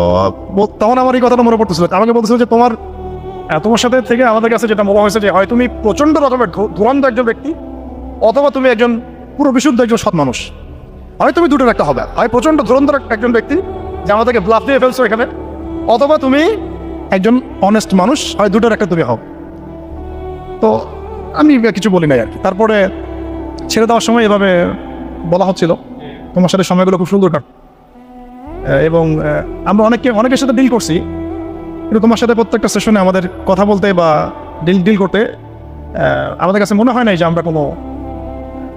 তখন আমার এই কথাটা মনে পড়তেছিল, আমাকে বলতেছিল যে তোমার সাথে থেকে আমাদের কাছে যেটা মনে হয়েছে যে হয় তুমি প্রচণ্ড রকমের ধুরন্ধ একজন ব্যক্তি, অথবা তুমি একজন পুরো বিশুদ্ধ একজন সৎ মানুষ। হয় তুমি দুটোর একটা হবে, হয় প্রচণ্ড ধুরন্ধর একজন ব্যক্তি যে আমাদেরকে ব্লাফ দিয়ে ফেলছো এখানে, অথবা তুমি একজন অনেস্ট মানুষ, হয় দুটোর একটা তুমি হও। তো আমি কিছু বলি নাই আর কি। তারপরে ছেড়ে দেওয়ার সময় এভাবে বলা হচ্ছিল তোমার সাথে সময়গুলো খুব সুন্দর কাট, এবং আমরা অনেকের সাথে ডিল করছি, কিন্তু তোমার সাথে প্রত্যেকটা সেশনে আমাদের কথা বলতে বা ডিল করতে আমাদের কাছে মনে হয় নাই যে আমরা কোনো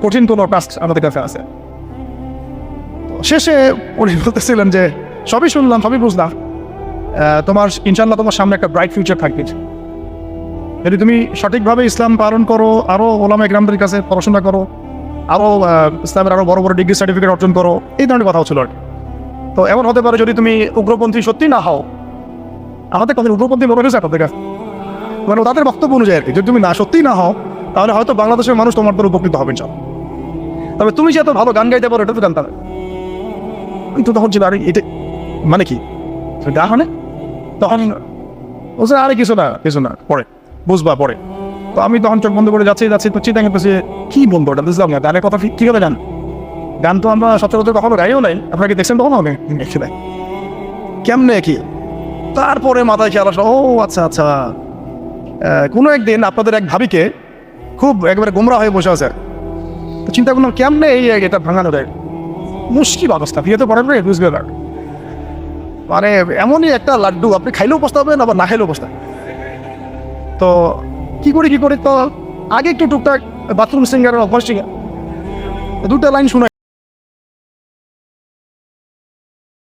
কঠিন কোনো টাস্ক আমাদের কাছে আছে। শেষে উনি বলতেছিলেন যে সবই শুনলাম, সবই বুঝলাম, তোমার ইনশাল্লাহ তোমার সামনে একটা ব্রাইট ফিউচার থাকবে যদি তুমি সঠিকভাবে ইসলাম পালন করো, আরও ওলামা ইকরামদের কাছে পড়াশোনা করো, আরও ইসলামের আরও বড় বড় ডিগ্রি সার্টিফিকেট অর্জন করো, এই ধরনের কথা হচ্ছিল আর কি। তো এমন হতে পারে যদি তুমি উগ্রপন্থী সত্যি না হও, আমাদের কথা উগ্রপন্থী মনে হয়েছে আপনাদের কাছে, মানে তাদের বক্তব্য অনুযায়ী আর কি, যদি তুমি সত্যিই না হও তাহলে হয়তো বাংলাদেশের মানুষ তোমার দ্বারা উপকৃত হবেন চাও। তবে তুমি যে এত ভালো গান গাইতে পারো এটা তো জানতাম, কিন্তু তখন ছিল আরে এটা মানে কি গান, মানে তখন বলছে আরে কিছু না পরে বুঝবা পরে। তো আমি তখন চোখ বন্ধ করে যাচ্ছি তো চিন্তা করতেছি কি বলবো, ওটা বুঝলাম না, গানের কথা কি করে গান তো আমরা সচরাচর কখনো গাইও নাই, আপনাকে দেখছেন কখনো হবে কেমনে কি। তারপরে মাথায় খেয়াল আসলো, ও আচ্ছা, কোনো একদিন আপনাদের এক ভাবিকে খুব একেবারে গোমরা হয়ে বসে আছে, তো চিন্তা করলাম কেমনে এটা ভাঙানো যায়, মুশকিল অবস্থা, বিয়ে তো পড়েন রে বুঝবে না, মানে এমনই একটা লাড্ডু আপনি খাইলেও পস্তাবেন আবার না খাইলেও পস্তাবেন। তো কি করি তো আগে একটু টুকটাক বাথরুম সিঙ্গারের অভ্যাস, দুটা লাইন শুনে